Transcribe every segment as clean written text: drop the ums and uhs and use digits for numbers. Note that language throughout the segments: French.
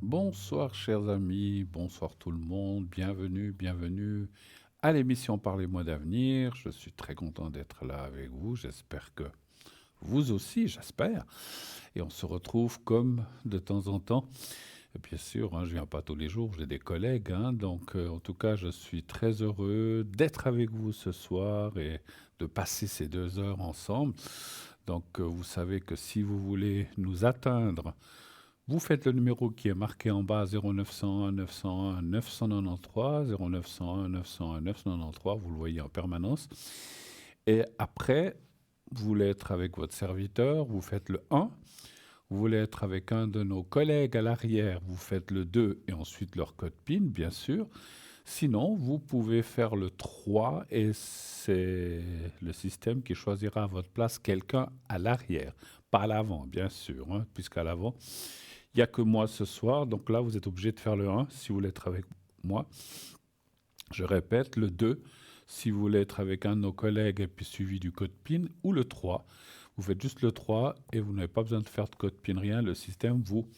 Bonsoir chers amis, bonsoir tout le monde, bienvenue à l'émission Parlez-moi d'avenir. Je suis très content d'être là avec vous, j'espère que vous aussi, j'espère. Et on se retrouve comme de temps en temps. Et bien sûr, je viens pas tous les jours, j'ai des collègues, donc en tout cas, je suis très heureux d'être avec vous ce soir et de passer ces 2 heures ensemble. Donc vous savez que si vous voulez nous atteindre, vous faites le numéro qui est marqué en bas 0901 901 993, 0901 901 993, vous le voyez en permanence. Et après, vous voulez être avec votre serviteur, vous faites le 1. Vous voulez être avec un de nos collègues à l'arrière, vous faites le 2 et ensuite leur code PIN, bien sûr. Sinon, vous pouvez faire le 3 et c'est le système qui choisira à votre place quelqu'un à l'arrière. Pas à l'avant, bien sûr, puisqu'à l'avant, il n'y a que moi ce soir, donc là, vous êtes obligé de faire le 1 si vous voulez être avec moi. Je répète, le 2 si vous voulez être avec un de nos collègues et puis suivi du code PIN, ou le 3. Vous faites juste le 3 et vous n'avez pas besoin de faire de code PIN, rien. Le système vous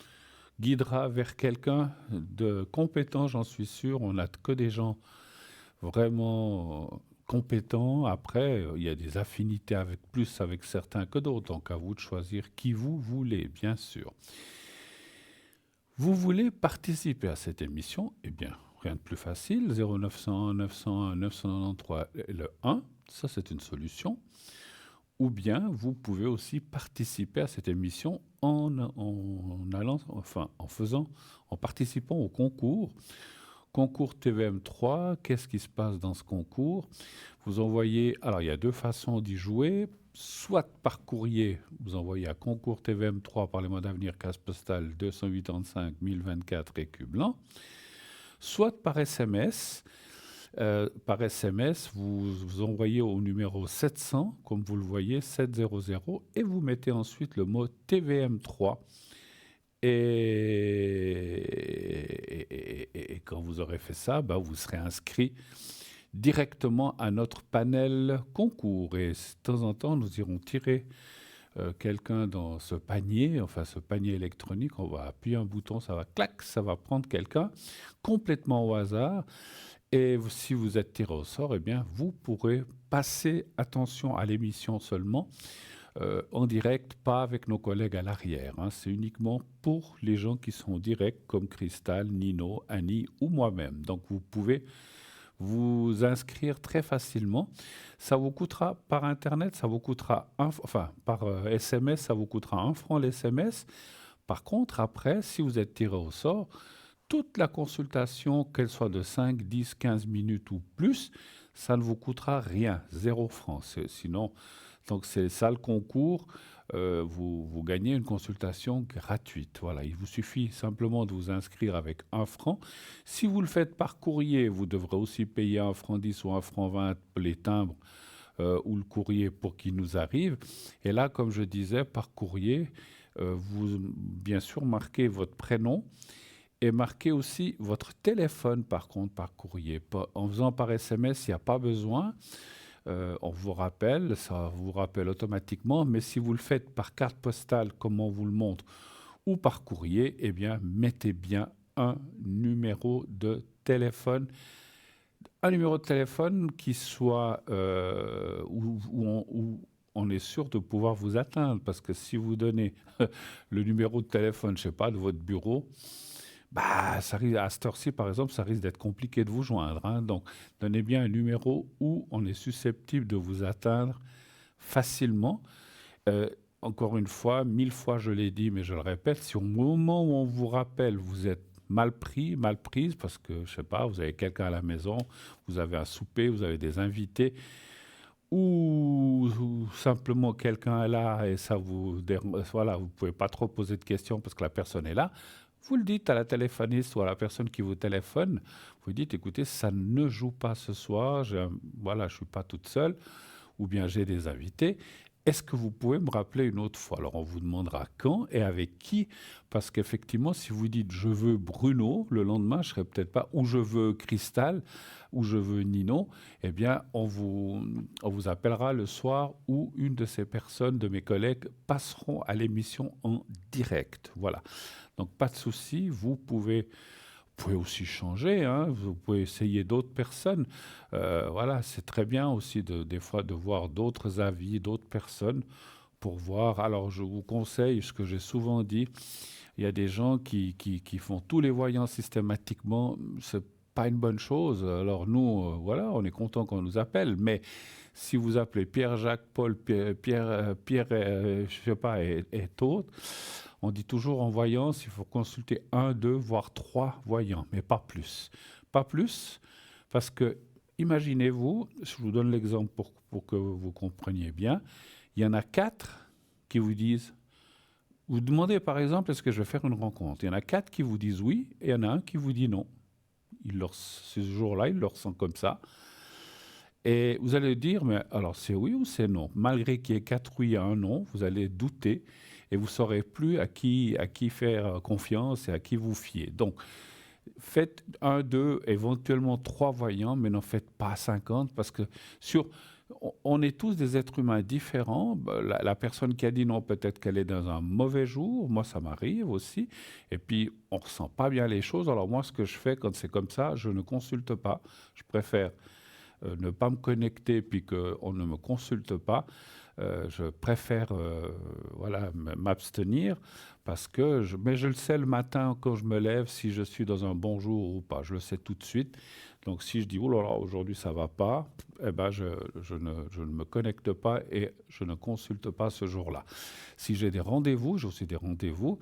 guidera vers quelqu'un de compétent, j'en suis sûr. On n'a que des gens vraiment compétents. Après, il y a des affinités plus avec certains que d'autres, donc à vous de choisir qui vous voulez, bien sûr. Vous voulez participer à cette émission? Eh bien, rien de plus facile, 0901 901 993 le 1, ça c'est une solution. Ou bien vous pouvez aussi participer à cette émission en participant au concours. Concours TVM3, qu'est-ce qui se passe dans ce concours? Vous envoyez, alors il y a deux façons d'y jouer, soit par courrier, vous envoyez à concours TVM3 par les mois d'avenir, case postale 285 1024 écu blanc, soit par SMS. Par SMS, vous envoyez au numéro 700, comme vous le voyez, 700, et vous mettez ensuite le mot TVM3. Et quand vous aurez fait ça, vous serez inscrit directement à notre panel concours. Et de temps en temps, nous irons tirer quelqu'un dans ce panier, enfin ce panier électronique. On va appuyer un bouton, ça va clac, ça va prendre quelqu'un complètement au hasard. Et si vous êtes tiré au sort, eh bien, vous pourrez passer, attention à l'émission seulement, en direct, pas avec nos collègues à l'arrière. C'est uniquement pour les gens qui sont en direct, comme Cristal, Nino, Annie ou moi-même. Donc vous pouvez vous inscrire très facilement. Ça vous coûtera par Internet, ça vous coûtera, par SMS, ça vous coûtera 1 franc l'SMS. Par contre, après, si vous êtes tiré au sort, toute la consultation, qu'elle soit de 5, 10, 15 minutes ou plus, ça ne vous coûtera rien, 0 franc. Sinon, donc c'est ça le concours. Vous gagnez une consultation gratuite. Voilà, il vous suffit simplement de vous inscrire avec 1 franc. Si vous le faites par courrier, vous devrez aussi payer 1 franc 10 ou 1 franc 20 les timbres ou le courrier pour qu'il nous arrive. Et là, comme je disais, par courrier, vous bien sûr marquez votre prénom et marquez aussi votre téléphone, par contre, par courrier. En faisant par SMS, il n'y a pas besoin. On vous rappelle, ça vous rappelle automatiquement. Mais si vous le faites par carte postale, comme on vous le montre, ou par courrier, eh bien, mettez bien un numéro de téléphone. Un numéro de téléphone qui soit où on est sûr de pouvoir vous atteindre. Parce que si vous donnez le numéro de téléphone, je sais pas, de votre bureau, ça risque, à cette heure-ci, par exemple, ça risque d'être compliqué de vous joindre. Donc, donnez bien un numéro où on est susceptible de vous atteindre facilement. Euh, Encore une fois, 1000 fois je l'ai dit, mais je le répète, si au moment où on vous rappelle, vous êtes mal pris, mal prise, parce que, je sais pas, vous avez quelqu'un à la maison, vous avez un souper, vous avez des invités, ou simplement quelqu'un est là et ça voilà, vous pouvez pas trop poser de questions parce que la personne est là, vous le dites à la téléphoniste ou à la personne qui vous téléphone, vous dites, écoutez, ça ne joue pas ce soir, voilà, je suis pas toute seule, ou bien j'ai des invités, est-ce que vous pouvez me rappeler une autre fois? Alors on vous demandera quand et avec qui, parce qu'effectivement, si vous dites je veux Bruno, le lendemain, je serai peut-être pas, ou je veux Cristal, ou je veux Nino, eh bien, on vous appellera le soir ou une de ces personnes, de mes collègues, passeront à l'émission en direct. Voilà. Donc pas de souci, vous pouvez aussi changer, hein, vous pouvez essayer d'autres personnes. Voilà, c'est très bien aussi des fois de voir d'autres avis, d'autres personnes pour voir. Alors je vous conseille ce que j'ai souvent dit, il y a des gens qui font tous les voyants systématiquement, c'est pas une bonne chose. Alors nous, voilà, on est content qu'on nous appelle, mais si vous appelez Pierre, Jacques, Paul, Pierre, je sais pas, et autres, on dit toujours en voyance, il faut consulter un, deux, voire trois voyants, mais pas plus. Pas plus, parce que imaginez-vous, je vous donne l'exemple pour que vous compreniez bien, il y en a quatre qui vous disent, vous demandez par exemple, est-ce que je vais faire une rencontre? Il y en a quatre qui vous disent oui, et il y en a un qui vous dit non. Ce jour-là, il le ressent comme ça. Et vous allez dire, mais alors c'est oui ou c'est non? Malgré qu'il y ait quatre oui et un non, vous allez douter et vous ne saurez plus à qui faire confiance et à qui vous fier. Donc, faites un, deux, éventuellement trois voyants, mais n'en faites pas 50 parce que sur, on est tous des êtres humains différents. La personne qui a dit non, peut-être qu'elle est dans un mauvais jour. Moi, ça m'arrive aussi. Et puis, on ne ressent pas bien les choses. Alors moi, ce que je fais quand c'est comme ça, je ne consulte pas. Je préfère ne pas me connecter puis qu'on ne me consulte pas. Je préfère voilà, m'abstenir parce que mais je le sais le matin quand je me lève si je suis dans un bon jour ou pas. Je le sais tout de suite. Donc si je dis oh là là, aujourd'hui ça va pas, eh ben je ne me connecte pas et je ne consulte pas ce jour-là. Si j'ai des rendez-vous, j'ai aussi des rendez-vous,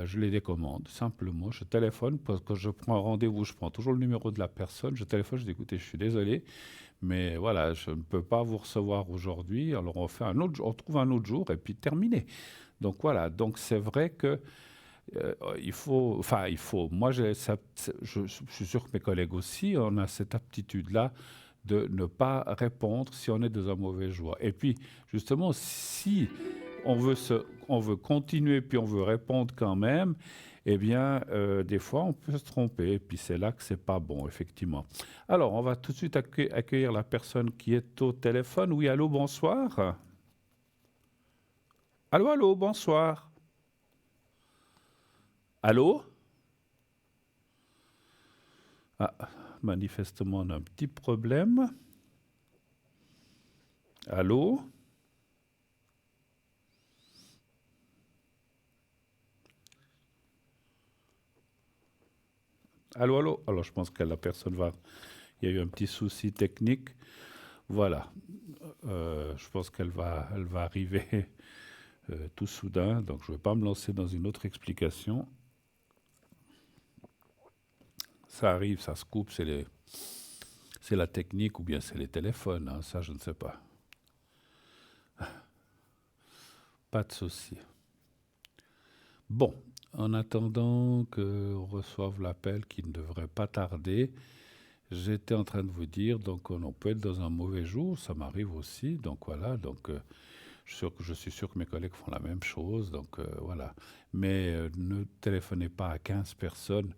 je les décommande. Simplement, je téléphone parce que je prends un rendez-vous, je prends toujours le numéro de la personne, je téléphone, je dis écoutez, je suis désolé, mais voilà, je ne peux pas vous recevoir aujourd'hui. Alors on fait un autre, on trouve un autre jour et puis terminé. Donc voilà, donc c'est vrai que il faut, enfin il faut. Moi, je suis sûr que mes collègues aussi, on a cette aptitude-là de ne pas répondre si on est dans un mauvais jour. Et puis justement, si on veut continuer puis on veut répondre quand même, eh bien, des fois, on peut se tromper. Et puis c'est là que c'est pas bon, effectivement. Alors, on va tout de suite accueillir la personne qui est au téléphone. Oui, allô, bonsoir. Allô, allô, bonsoir. Allô? Ah, manifestement, on a un petit problème. Allô? Allô, allô? Alors, je pense que la personne va. Il y a eu un petit souci technique. Voilà. Je pense elle va arriver tout soudain. Donc, je ne vais pas me lancer dans une autre explication. Ça arrive, ça se coupe, c'est la technique ou bien c'est les téléphones, hein, ça je ne sais pas. Pas de souci. Bon, en attendant qu'on reçoive l'appel qui ne devrait pas tarder, j'étais en train de vous dire, donc on peut être dans un mauvais jour, ça m'arrive aussi, donc voilà, donc je suis sûr que mes collègues font la même chose, donc voilà. Mais ne téléphonez pas à 15 personnes.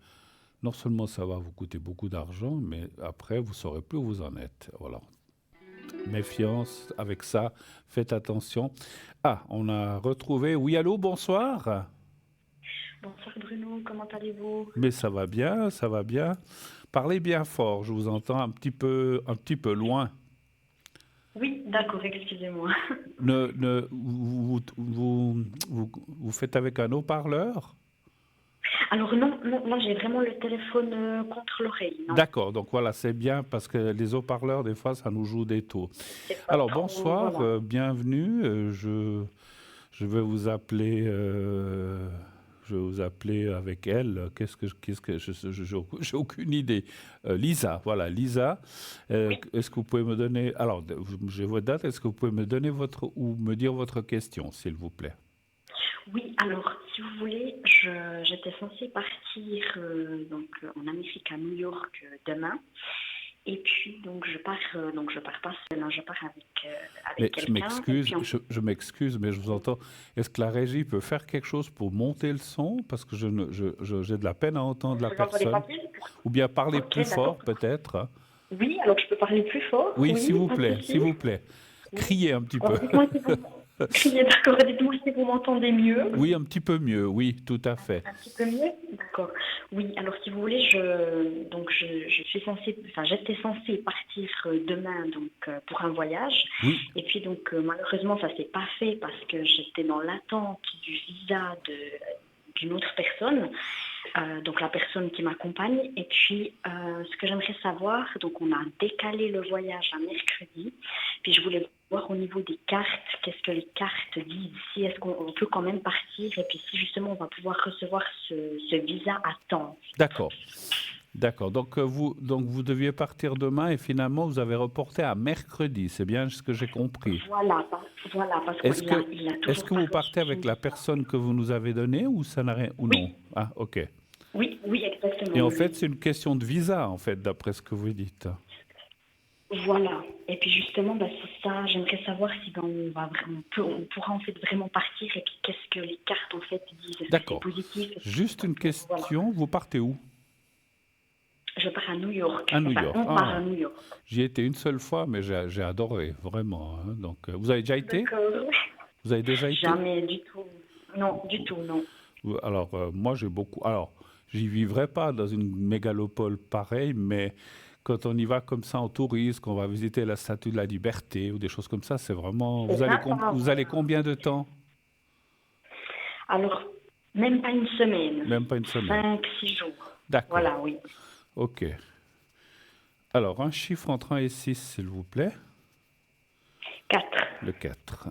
Non seulement ça va vous coûter beaucoup d'argent, mais après vous saurez plus où vous en êtes. Voilà. Méfiance avec ça, faites attention. Ah, on a retrouvé. Oui, allô, bonsoir. Bonsoir Bruno, comment allez-vous? Mais ça va bien, ça va bien. Parlez bien fort, je vous entends un petit peu loin. Oui, d'accord, excusez-moi. Vous faites avec un haut-parleur? Alors non, non, là j'ai vraiment le téléphone contre l'oreille, non. D'accord, donc voilà, c'est bien parce que les haut-parleurs, des fois, ça nous joue des tours. C'est pas Alors, trop, bonsoir, voilà. bienvenue. Je vais vous appeler. Je vais vous appeler avec elle. J'ai aucune idée. Lisa, voilà, Lisa. Oui, Est-ce que vous pouvez me donner. Alors, j'ai votre date. Est-ce que vous pouvez me donner votre. Ou me dire votre question, s'il vous plaît? oui, alors si vous voulez, j'étais censée partir en Amérique, à New York, demain. Et puis donc je pars pas seule, hein, je pars avec Mais je quelqu'un. Et m'excuse, puis je m'excuse, mais je vous entends. Est-ce que la régie peut faire quelque chose pour monter le son? Parce que j'ai de la peine à entendre la vous entendez pas personne. bien? Ou bien parler Ok, plus d'accord. fort, peut-être, hein. Oui, alors je peux parler plus fort, Oui, s'il oui, vous pas de plaît, s'il souci. vous plaît. Oui. Criez un petit peu. Alors dites-moi si vous criez, d'accord, dites-moi si vous m'entendez mieux. Oui, un petit peu mieux, oui, tout à fait. Un petit peu mieux? D'accord. Oui, alors si vous voulez, je suis censée, enfin j'étais censée partir demain donc pour un voyage. Oui, Et puis donc malheureusement ça s'est pas fait parce que j'étais dans l'attente du visa d'une autre personne, donc la personne qui m'accompagne. Et puis ce que j'aimerais savoir, donc on a décalé le voyage à mercredi. Puis je voulais voir au niveau des cartes, qu'est-ce que les cartes disent, si est-ce qu'on peut quand même partir, et puis si justement on va pouvoir recevoir ce visa à temps. d'accord. D'accord. Donc vous deviez partir demain et finalement vous avez reporté à mercredi. C'est bien ce que j'ai compris. Voilà, parce Est-ce qu'il a, que, il a est-ce toujours que pas vous reçu partez son avec la visa. personne que vous nous avez donnée ou ça n'a rien ou non? Oui, Ah, ok. oui, Et exactement, en fait, oui. c'est une question de visa, en fait, d'après ce que vous dites. Voilà. Et puis justement, bah, c'est ça, j'aimerais savoir si ben, on pourra en fait vraiment partir, et puis qu'est-ce que les cartes en fait disent, est-ce que c'est D'accord. positif, est-ce que Juste une c'est... Voilà. question, vous partez où? Je pars à New York, À New enfin York. on part à Ah, New York. j'y ai été une seule fois, mais j'ai adoré, vraiment, hein. Donc, vous avez déjà été? D'accord. Vous avez déjà été? Jamais du tout. Non, du tout, non. Alors, moi, j'ai beaucoup. Alors, j'y vivrai pas dans une mégalopole pareille, mais quand on y va comme ça en tourisme, qu'on va visiter la Statue de la Liberté ou des choses comme ça, c'est vraiment. C'est sympa, Vous allez voilà. combien de temps? Alors, même pas une semaine. Même pas une semaine. 5, 6 jours. D'accord. Voilà, oui. Ok. Alors, un chiffre entre 1 et 6, s'il vous plaît. 4. Le 4.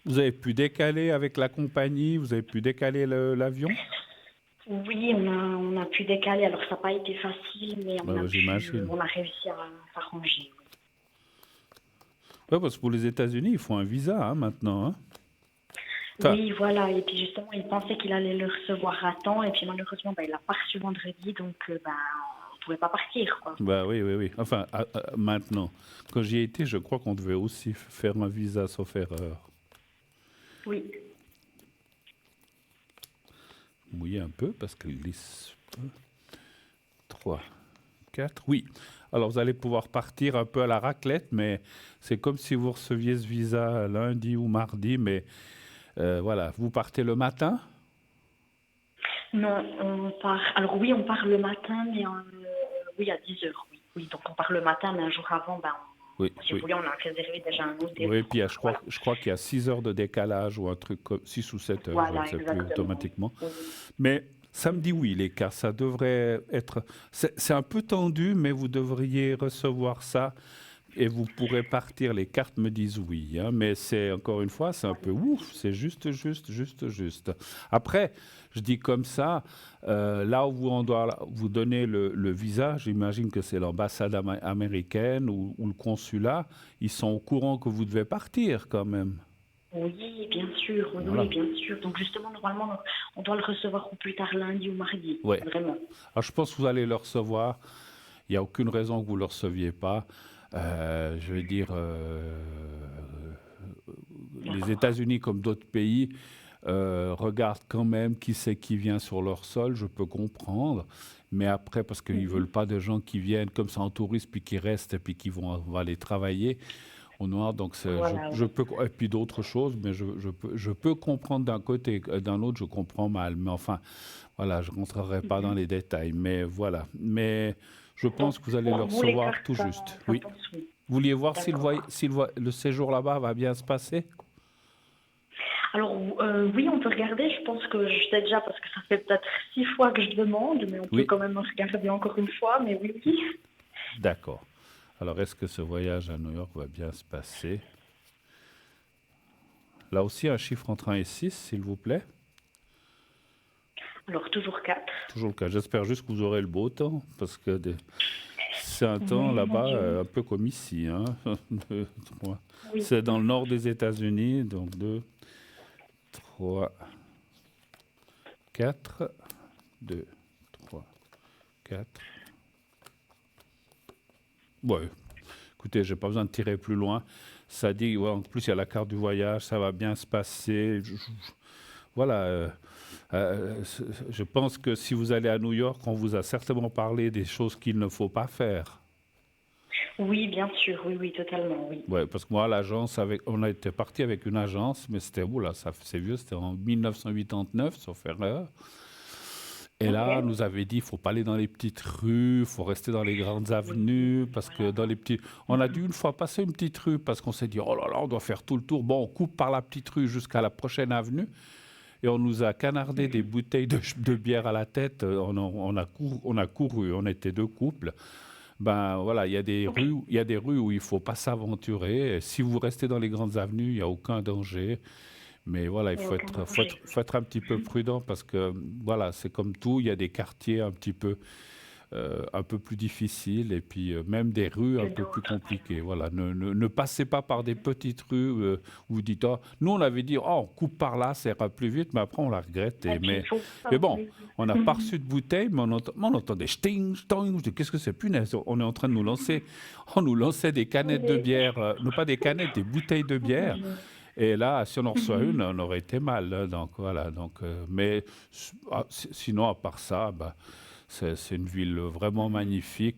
Vous avez pu décaler avec la compagnie, vous avez pu décaler l'avion? Oui, on a pu décaler. Alors, ça n'a pas été facile, mais J'imagine. on a réussi à s'arranger. Ouais, parce que pour les États-Unis, il faut un visa hein, maintenant, hein. Enfin, Oui, voilà. Et puis, justement, il pensait qu'il allait le recevoir à temps. Et puis, malheureusement, il l'a pas reçu vendredi. Donc, on ne pouvait pas partir, quoi. bah oui, oui, oui. Enfin, maintenant, quand j'y ai été, je crois qu'on devait aussi faire un visa sauf erreur. Oui. Mouiller un peu parce qu'elle glisse peu. 3, 4, oui. Alors vous allez pouvoir partir un peu à la raclette, mais c'est comme si vous receviez ce visa lundi ou mardi, mais voilà, vous partez le matin? Non, on part. Alors, oui, on part le matin, mais oui, à 10 heures. Oui. Oui, donc on part le matin, mais un jour avant, Oui, si vous oui. voulez, on a réservé déjà un hôtel. Oui, puis Voilà. je crois qu'il y a 6 heures de décalage ou un truc comme 6 ou 7 heures, je ne Voilà, sais plus exactement. automatiquement. Oui. Mais samedi, oui, les cas, ça devrait être. C'est un peu tendu, mais vous devriez recevoir ça et vous pourrez partir. Les cartes me disent oui, hein, mais c'est encore une fois, c'est un peu ouf, c'est juste. Après, je dis comme ça, là où on doit vous donner le visa, j'imagine que c'est l'ambassade américaine ou le consulat, ils sont au courant que vous devez partir quand même. Oui, bien sûr, oui, oui, Voilà. bien sûr. Donc justement, normalement, on doit le recevoir au plus tard lundi ou mardi, Ouais. vraiment. Alors je pense que vous allez le recevoir. Il n'y a aucune raison que vous ne le receviez pas. Je veux dire, les D'accord. États-Unis, comme d'autres pays, regardent quand même qui c'est qui vient sur leur sol, je peux comprendre. Mais après, parce qu'ils ne Mhm. veulent pas de gens qui viennent comme ça en tourisme, puis qui restent, et puis qui vont aller travailler au noir. Donc, Voilà, je oui. peux, et puis d'autres choses, mais je peux comprendre d'un côté, d'un autre, je comprends mal. Mais enfin, voilà, je ne rentrerai pas dans Mhm. les détails. Mais voilà. Mais je Donc, pense que vous allez le pour vous, les recevoir cartes, tout juste. ça Oui. passe, oui. Vous vouliez voir D'accord. le séjour là-bas va bien se passer? Alors, oui, on peut regarder. Je pense que je sais déjà parce que ça fait peut-être 6 fois que je demande, mais on peut Oui, quand même regarder encore une fois. Mais oui, oui. d'accord. Alors, est-ce que ce voyage à New York va bien se passer? Là aussi, un chiffre entre 1 et 6, s'il vous plaît. Alors, toujours 4. Toujours le cas. J'espère juste que vous aurez le beau temps, parce que c'est un temps Oui, mon là-bas, Dieu. un peu comme ici, hein. Deux, trois. Oui. C'est dans le nord des États-Unis, donc 2, 3, 4, 2, 3, 4. Ouais, écoutez, j'ai pas besoin de tirer plus loin. Ça dit, ouais, en plus, il y a la carte du voyage, ça va bien se passer. Voilà. Je pense que si vous allez à New York, on vous a certainement parlé des choses qu'il ne faut pas faire. Oui, bien sûr. Oui, oui, totalement. Oui. Ouais, parce que moi, l'agence, on a été parti avec une agence, mais c'était, oula, c'est vieux, c'était en 1989, sauf erreur. Et Ok. là, on nous avait dit, il faut pas aller dans les petites rues, il faut rester dans les grandes Oui, avenues, parce que voilà. dans les petits... On a dû une fois passer une petite rue, parce qu'on s'est dit, oh là là, on doit faire tout le tour. Bon, on coupe par la petite rue jusqu'à la prochaine avenue, et on nous a canardé des bouteilles de bière à la tête. On a couru, on était deux couples. Ben voilà, Ok. il y a des rues où il faut pas s'aventurer. Et si vous restez dans les grandes avenues, il n'y a aucun danger. Mais voilà, il Il n'y a faut aucun être, danger. faut être un petit peu prudent parce que voilà, c'est comme tout, il y a des quartiers un peu plus difficiles et puis même des rues un Que peu plus d'autres. compliquées. Voilà, ne passez pas par des petites rues où vous dites, oh, nous on avait dit, oh, on coupe par là, ça ira plus vite, mais après on l'a regretté. Et puis, il faut Mais pas. bon, Oui, on n'a pas oui. reçu de bouteille, mais on entendait sting, sting. Je dis, qu'est-ce que c'est, punaise? On est en train de nous lancer, on nous lançait des canettes de Oui. bière, non pas des canettes, des bouteilles de Oh mon bière. Dieu. Et là, si on en reçoit une, on aurait été mal, hein. Donc voilà. Mais sinon, à part ça, bah, c'est une ville vraiment magnifique.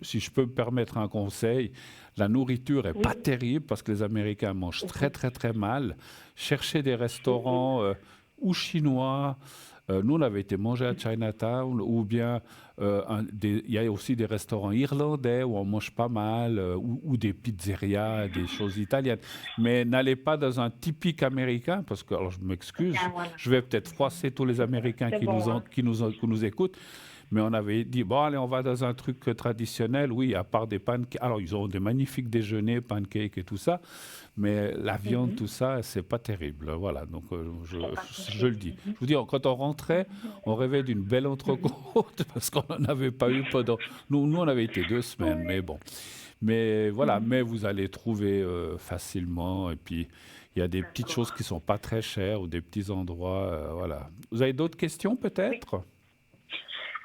Si je peux me permettre un conseil, la nourriture est pas Oui. terrible parce que les Américains mangent très Oui. très très mal. Cherchez des Oui. restaurants ou chinois. Nous, on avait été manger à Chinatown ou bien il y a aussi des restaurants irlandais où on mange pas mal ou des pizzerias, des choses italiennes. Mais n'allez pas dans un typique américain parce que, alors je m'excuse, Bien, voilà. je vais peut-être froisser tous les Américains C'est bon, hein. qui nous écoutent, mais on avait dit, bon, allez, on va dans un truc traditionnel, oui, à part des pancakes. Alors, ils ont des magnifiques déjeuners, pancakes et tout ça, mais la viande, tout ça, c'est pas terrible. Voilà, donc C'est pas je possible. le dis. Je vous dis, quand on rentrait, on rêvait d'une belle entrecôte parce qu'on n'en avait pas eu pendant. Nous, on avait été 2 semaines, mais bon. Mais voilà, mais vous allez trouver facilement. Et puis, il y a des petites choses D'accord. qui sont pas très chères ou des petits endroits. Voilà. Vous avez d'autres questions Oui. peut-être?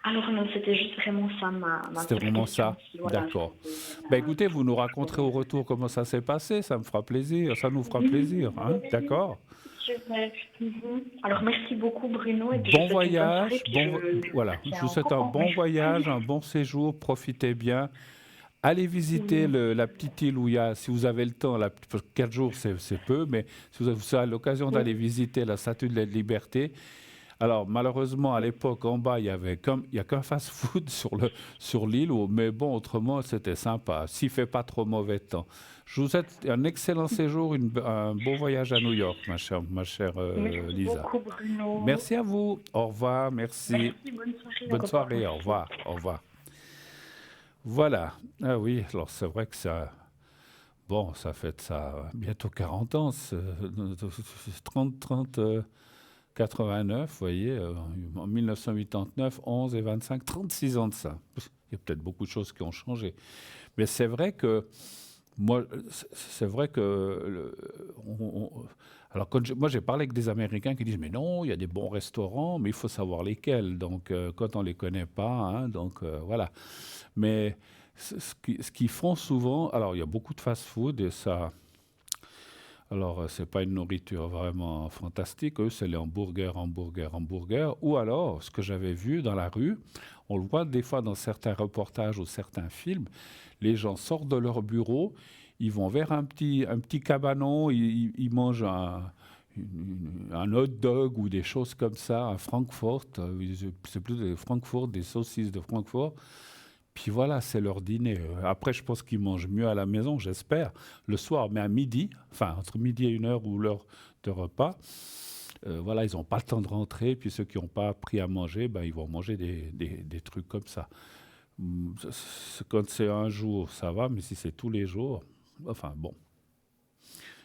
Alors non, c'était juste vraiment ça ma C'était seule vraiment question. ça. Si voilà, D'accord. c'était, Ben écoutez, vous nous pour, raconterez au retour comment ça s'est passé. Ça me fera plaisir. Ça nous fera plaisir. oui, Hein, oui, d'accord? super. Alors merci beaucoup Bruno et puis je Bon vous souhaite une bonne soirée voyage. puis je Voilà. vous Je tiens vous au souhaite un courant. bon voyage, un bon séjour. Profitez bien. Allez visiter Oui. la petite île où il y a, si vous avez le temps, 4 jours c'est peu, mais si vous avez l'occasion Oui. d'aller visiter la Statue de la Liberté. Alors malheureusement à l'époque en bas il y a qu'un fast-food sur l'île, mais bon autrement c'était sympa. S'il fait pas trop mauvais temps. Je vous souhaite un excellent séjour, un bon voyage à New York, ma chère Merci Lisa. beaucoup Bruno. Merci à vous. Au revoir. Merci. Merci, bonne soirée, au Bonne revoir, soirée. Au merci. revoir. Au revoir. Voilà. Ah oui, alors c'est vrai que ça. Bon, ça fait de ça bientôt 40 ans, 30, 89, vous voyez, en 1989, 11 et 25, 36 ans de ça. Il y a peut-être beaucoup de choses qui ont changé. Mais c'est vrai que, moi, c'est vrai que, alors moi j'ai parlé avec des Américains qui disent, mais non, il y a des bons restaurants, mais il faut savoir lesquels. Donc quand on ne les connaît pas, hein, donc voilà. Mais ce qu'ils font souvent, alors il y a beaucoup de fast-food et ça, alors c'est pas une nourriture vraiment fantastique, eux c'est les hamburgers, hamburgers, hamburgers, ou alors ce que j'avais vu dans la rue, on le voit des fois dans certains reportages ou certains films, les gens sortent de leur bureau, ils vont vers un petit cabanon, ils mangent un hot dog ou des choses comme ça, un Frankfurt, c'est plus des Frankfurt, des saucisses de Francfort. Puis voilà, c'est leur dîner. Après, je pense qu'ils mangent mieux à la maison, j'espère, le soir, mais à midi, enfin entre midi et 1 heure ou l'heure de repas, voilà, ils n'ont pas le temps de rentrer. Puis ceux qui n'ont pas pris à manger, ben, ils vont manger des trucs comme ça. Quand c'est un jour, ça va, mais si c'est tous les jours, enfin bon.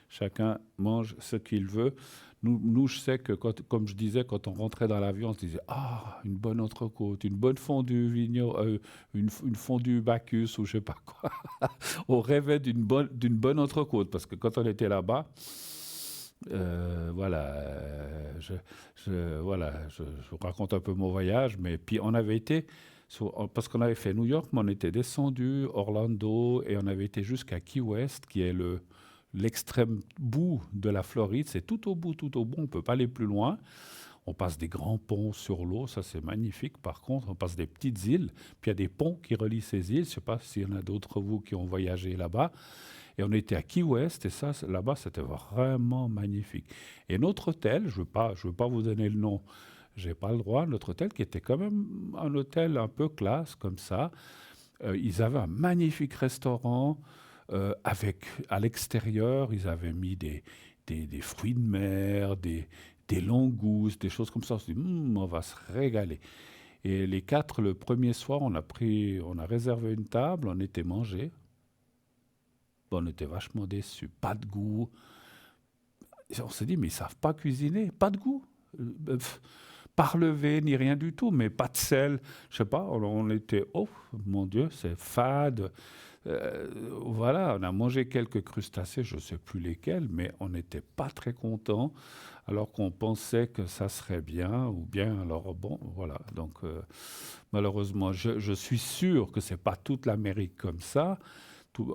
Chacun mange ce qu'il veut. Nous, je sais que, comme je disais, quand on rentrait dans l'avion, on se disait ah, une bonne entrecôte, une bonne fondue une fondue Bacchus ou je sais pas quoi. On rêvait d'une bonne entrecôte parce que quand on était là-bas, voilà, je vous raconte un peu mon voyage, mais puis on avait été, parce qu'on avait fait New York, mais on était descendu Orlando et on avait été jusqu'à Key West, qui est l'extrême bout de la Floride. C'est tout au bout, on ne peut pas aller plus loin. On passe des grands ponts sur l'eau, ça c'est magnifique. Par contre, on passe des petites îles, puis il y a des ponts qui relient ces îles. Je ne sais pas s'il y en a d'autres vous qui ont voyagé là-bas. Et on était à Key West, et ça, là-bas, c'était vraiment magnifique. Et notre hôtel, je veux pas vous donner le nom, j'ai pas le droit, notre hôtel qui était quand même un hôtel un peu classe, comme ça, ils avaient un magnifique restaurant, avec, à l'extérieur, ils avaient mis des fruits de mer, des langoustes, des choses comme ça. On s'est dit, on va se régaler. Et les quatre, le premier soir, on a réservé une table, on était mangé. Bon, on était vachement déçus. Pas de goût. Et on s'est dit, mais ils savent pas cuisiner. Pas de goût. Pas relevé, ni rien du tout, mais pas de sel. Je sais pas, on était, oh mon Dieu, c'est fade. Voilà, on a mangé quelques crustacés, je ne sais plus lesquels, mais on n'était pas très contents, alors qu'on pensait que ça serait bien, ou bien, alors bon, voilà. Donc, malheureusement, je suis sûr que c'est pas toute l'Amérique comme ça.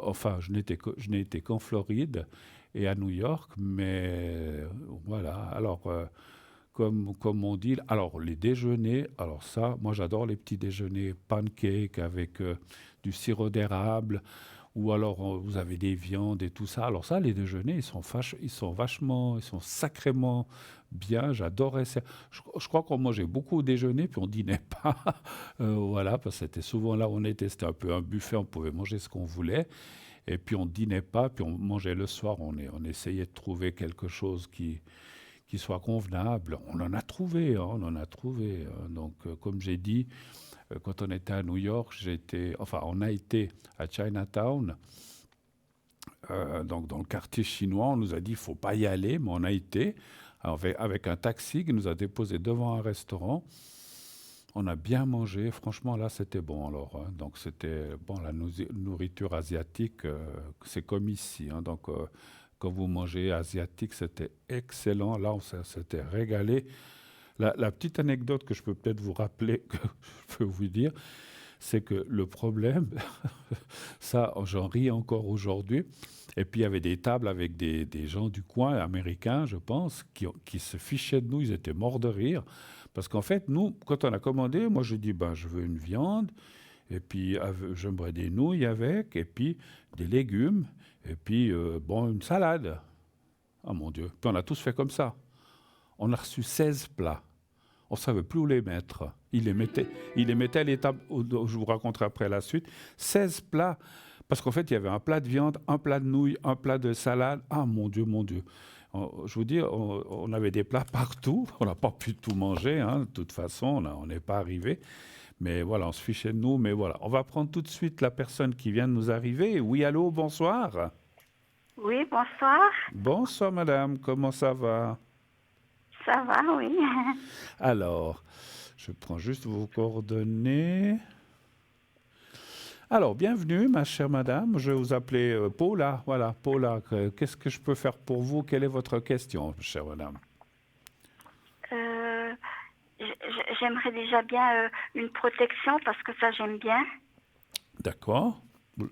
Enfin, je n'ai été qu'en Floride et à New York, mais voilà. Alors, comme on dit, alors les déjeuners, alors ça, moi j'adore les petits déjeuners pancakes avec du sirop d'érable, ou alors vous avez des viandes et tout ça. Alors ça, les déjeuners, ils sont sacrément bien. J'adorais ça. Je crois qu'on mangeait beaucoup au déjeuner, puis on dînait pas. Voilà, parce que c'était souvent là où on était, c'était un peu un buffet, on pouvait manger ce qu'on voulait. Et puis on dînait pas, puis on mangeait le soir. On essayait de trouver quelque chose qui soit convenable. On en a trouvé, hein, on en a trouvé. Donc, comme j'ai dit, quand on était à New York, on a été à Chinatown, donc dans le quartier chinois. On nous a dit il faut pas y aller, mais on a été avec un taxi qui nous a déposé devant un restaurant. On a bien mangé, franchement là c'était bon alors, hein. Donc c'était bon, la nourriture asiatique, c'est comme ici, hein. Donc quand vous mangez asiatique, c'était excellent. Là, on s'était régalé. La petite anecdote que je peux peut-être vous rappeler, que je peux vous dire, c'est que le problème, ça, j'en ris encore aujourd'hui. Et puis il y avait des tables avec des gens du coin, américains, je pense, qui se fichaient de nous. Ils étaient morts de rire. Parce qu'en fait, nous, quand on a commandé, moi je dis, ben, je veux une viande, et puis j'aimerais des nouilles avec, et puis des légumes, et puis bon, une salade. Ah mon Dieu. Puis on a tous fait comme ça. On a reçu 16 plats. On ne savait plus où les mettre. Il les mettait à l'étape, je vous raconterai après la suite. 16 plats. Parce qu'en fait, il y avait un plat de viande, un plat de nouilles, un plat de salade. Ah mon Dieu, mon Dieu. Je vous dis, on avait des plats partout. On n'a pas pu tout manger, hein. De toute façon, on n'est pas arrivé. Mais voilà, on se fichait de nous. Mais voilà, on va prendre tout de suite la personne qui vient de nous arriver. Oui, allô, bonsoir. Oui, bonsoir. Bonsoir, madame. Comment ça va? Ça va, oui. Alors, je prends juste vos coordonnées. Alors, bienvenue, ma chère madame. Je vais vous appeler Paula. Voilà, Paula. Qu'est-ce que je peux faire pour vous? Quelle est votre question, chère madame? J'aimerais déjà bien une protection parce que ça, j'aime bien. D'accord. Vous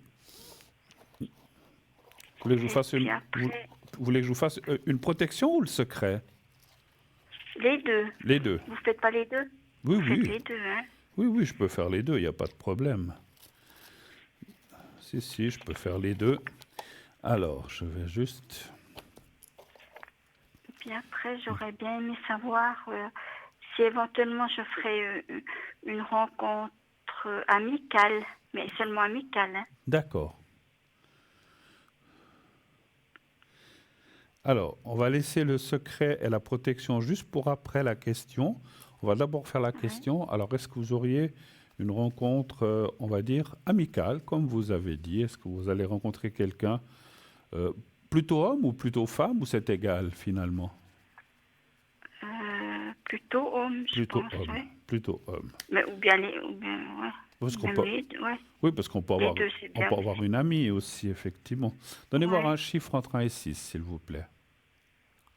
voulez que je vous fasse vous voulez que je vous fasse une protection ou le secret? Les deux. Les deux. Vous faites pas les deux? Oui, Vous oui. faites les deux, hein? Oui, oui, je peux faire les deux, il n'y a pas de problème. Si, je peux faire les deux. Alors, je vais juste... Et puis après, j'aurais bien aimé savoir si éventuellement je ferais une rencontre amicale, mais seulement amicale, hein? D'accord. Alors, on va laisser le secret et la protection juste pour après la question. On va d'abord faire la question. Alors, est-ce que vous auriez une rencontre, on va dire, amicale, comme vous avez dit? Est-ce que vous allez rencontrer quelqu'un Plutôt homme ou plutôt femme ou c'est égal finalement? Plutôt homme, je Plutôt pense, homme. ouais. Plutôt homme. Mais, ou bien ouais. Parce qu'on Même peut, ouais. oui, parce qu'on peut Les avoir, deux, c'est on bien peut aussi. avoir une amie aussi, effectivement. Donnez voir Ouais. un chiffre entre 1 et 6, s'il vous plaît.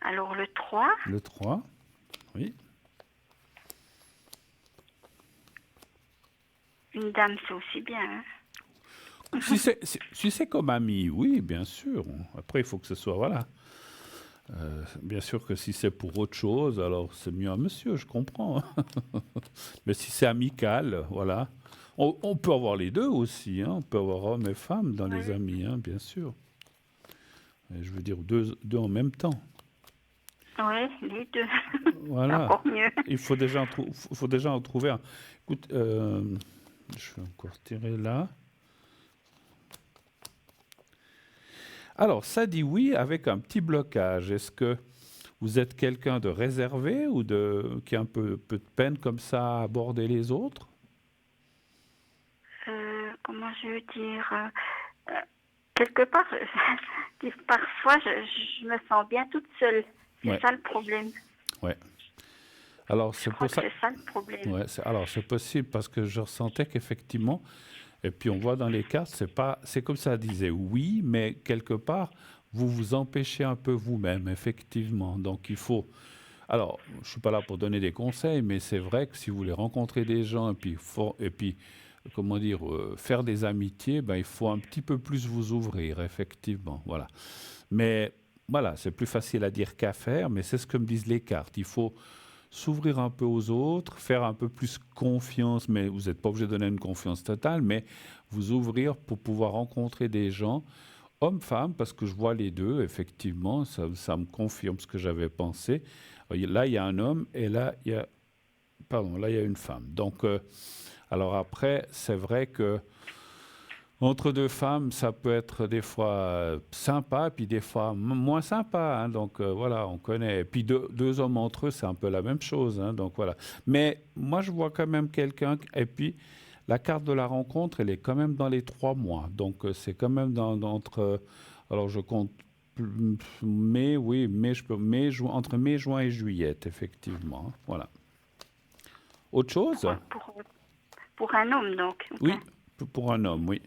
Alors, le 3, Le 3, oui. une dame, c'est aussi bien. Hein. Si c'est comme ami, oui, bien sûr. Après, il faut que ce soit, voilà. Bien sûr que si c'est pour autre chose, alors c'est mieux un monsieur, je comprends. Mais si c'est amical, voilà. On peut avoir les deux aussi, hein. On peut avoir hommes et femmes dans les Ouais. amis, hein, bien sûr. Et je veux dire deux en même temps. Oui, les deux. C'est Voilà. encore mieux. Il faut déjà faut déjà en trouver un. Écoute, je vais encore tirer là. Alors, ça dit oui avec un petit blocage. Est-ce que vous êtes quelqu'un de réservé ou qui a un peu de peine comme ça à aborder les autres? Comment je veux dire quelque part, parfois, je me sens bien toute seule. C'est Ouais, ça le problème. ouais. Alors, Je c'est crois pour que ça. c'est ça le problème. Ouais, alors, c'est possible parce que je ressentais qu'effectivement, et puis on voit dans les cartes, c'est comme ça disait oui, mais quelque part, vous vous empêchez un peu vous-même, effectivement. Donc, il faut. Alors, je ne suis pas là pour donner des conseils, mais c'est vrai que si vous voulez rencontrer des gens et puis comment dire, faire des amitiés, ben, il faut un petit peu plus vous ouvrir, effectivement. Voilà. Mais voilà, c'est plus facile à dire qu'à faire, mais c'est ce que me disent les cartes. Il faut s'ouvrir un peu aux autres, faire un peu plus confiance, mais vous n'êtes pas obligé de donner une confiance totale, mais vous ouvrir pour pouvoir rencontrer des gens, hommes-femmes, parce que je vois les deux, effectivement, ça me confirme ce que j'avais pensé. Là, il y a un homme et là, il y a, pardon, là, il y a une femme. Donc, alors après, c'est vrai que entre deux femmes, ça peut être des fois sympa, puis des fois moins sympa. Hein. Donc voilà, on connaît. Et puis deux hommes entre eux, c'est un peu la même chose. Hein. Donc voilà. Mais moi, je vois quand même quelqu'un. Et puis, la carte de la rencontre, elle est quand même dans les 3 mois. Donc c'est quand même entre. Alors je compte mai, oui, mai, entre mai, juin et juillet, effectivement. Hein. Voilà. Autre chose? Pour un homme, donc. Oui, pour un homme, oui.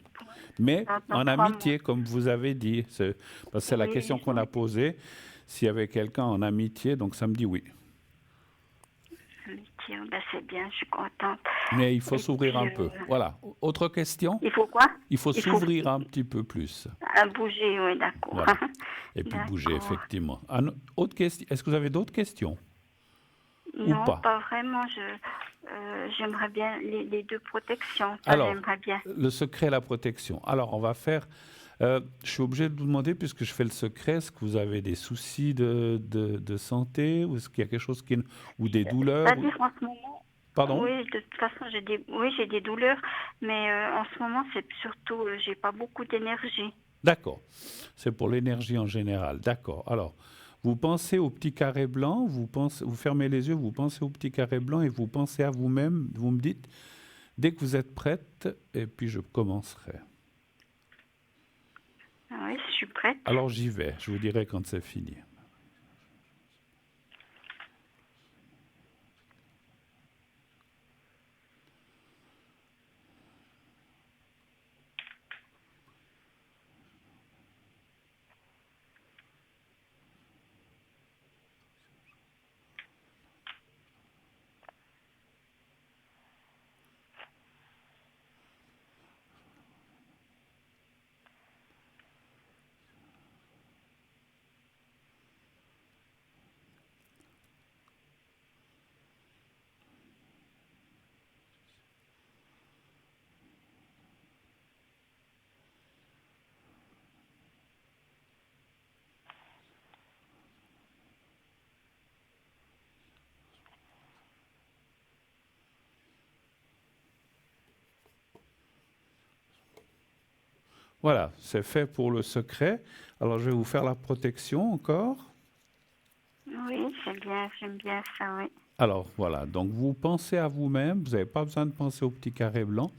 Mais Dans en 3 mois. amitié, comme vous avez dit. C'est la Oui, question qu'on a oui. posée. S'il y avait quelqu'un en amitié, donc ça me dit oui. Amitié, ben c'est bien, je suis contente. Mais il faut Et s'ouvrir puis, un peu. Voilà. Autre question? il faut quoi? Il faut Il faut s'ouvrir un petit peu plus. bouger, oui, d'accord. Voilà. Et puis bouger, D'accord. effectivement. Autre question. Est-ce que vous avez d'autres questions? Ou Non, pas? pas vraiment. J'aimerais bien les deux protections. Ça, Alors, j'aimerais bien. le secret et la protection. Alors, on va faire. Je suis obligé de vous demander, puisque je fais le secret, est-ce que vous avez des soucis de santé ou est-ce qu'il y a quelque chose ou des douleurs C'est-à-dire en ce moment, Pardon? oui, de toute façon, j'ai des douleurs, mais en ce moment, c'est surtout, j'ai pas beaucoup d'énergie. D'accord. C'est pour l'énergie en général. D'accord. Alors, vous pensez au petit carré blanc, vous fermez les yeux, vous pensez au petit carré blanc et vous pensez à vous-même. Vous me dites, dès que vous êtes prête, et puis je commencerai. Oui, je suis prête. Alors j'y vais. Je vous dirai quand c'est fini. Voilà, c'est fait pour le secret. Alors je vais vous faire la protection encore. Oui, j'aime bien ça, oui. Alors voilà, donc vous pensez à vous-même, vous n'avez pas besoin de penser au petit carré blanc,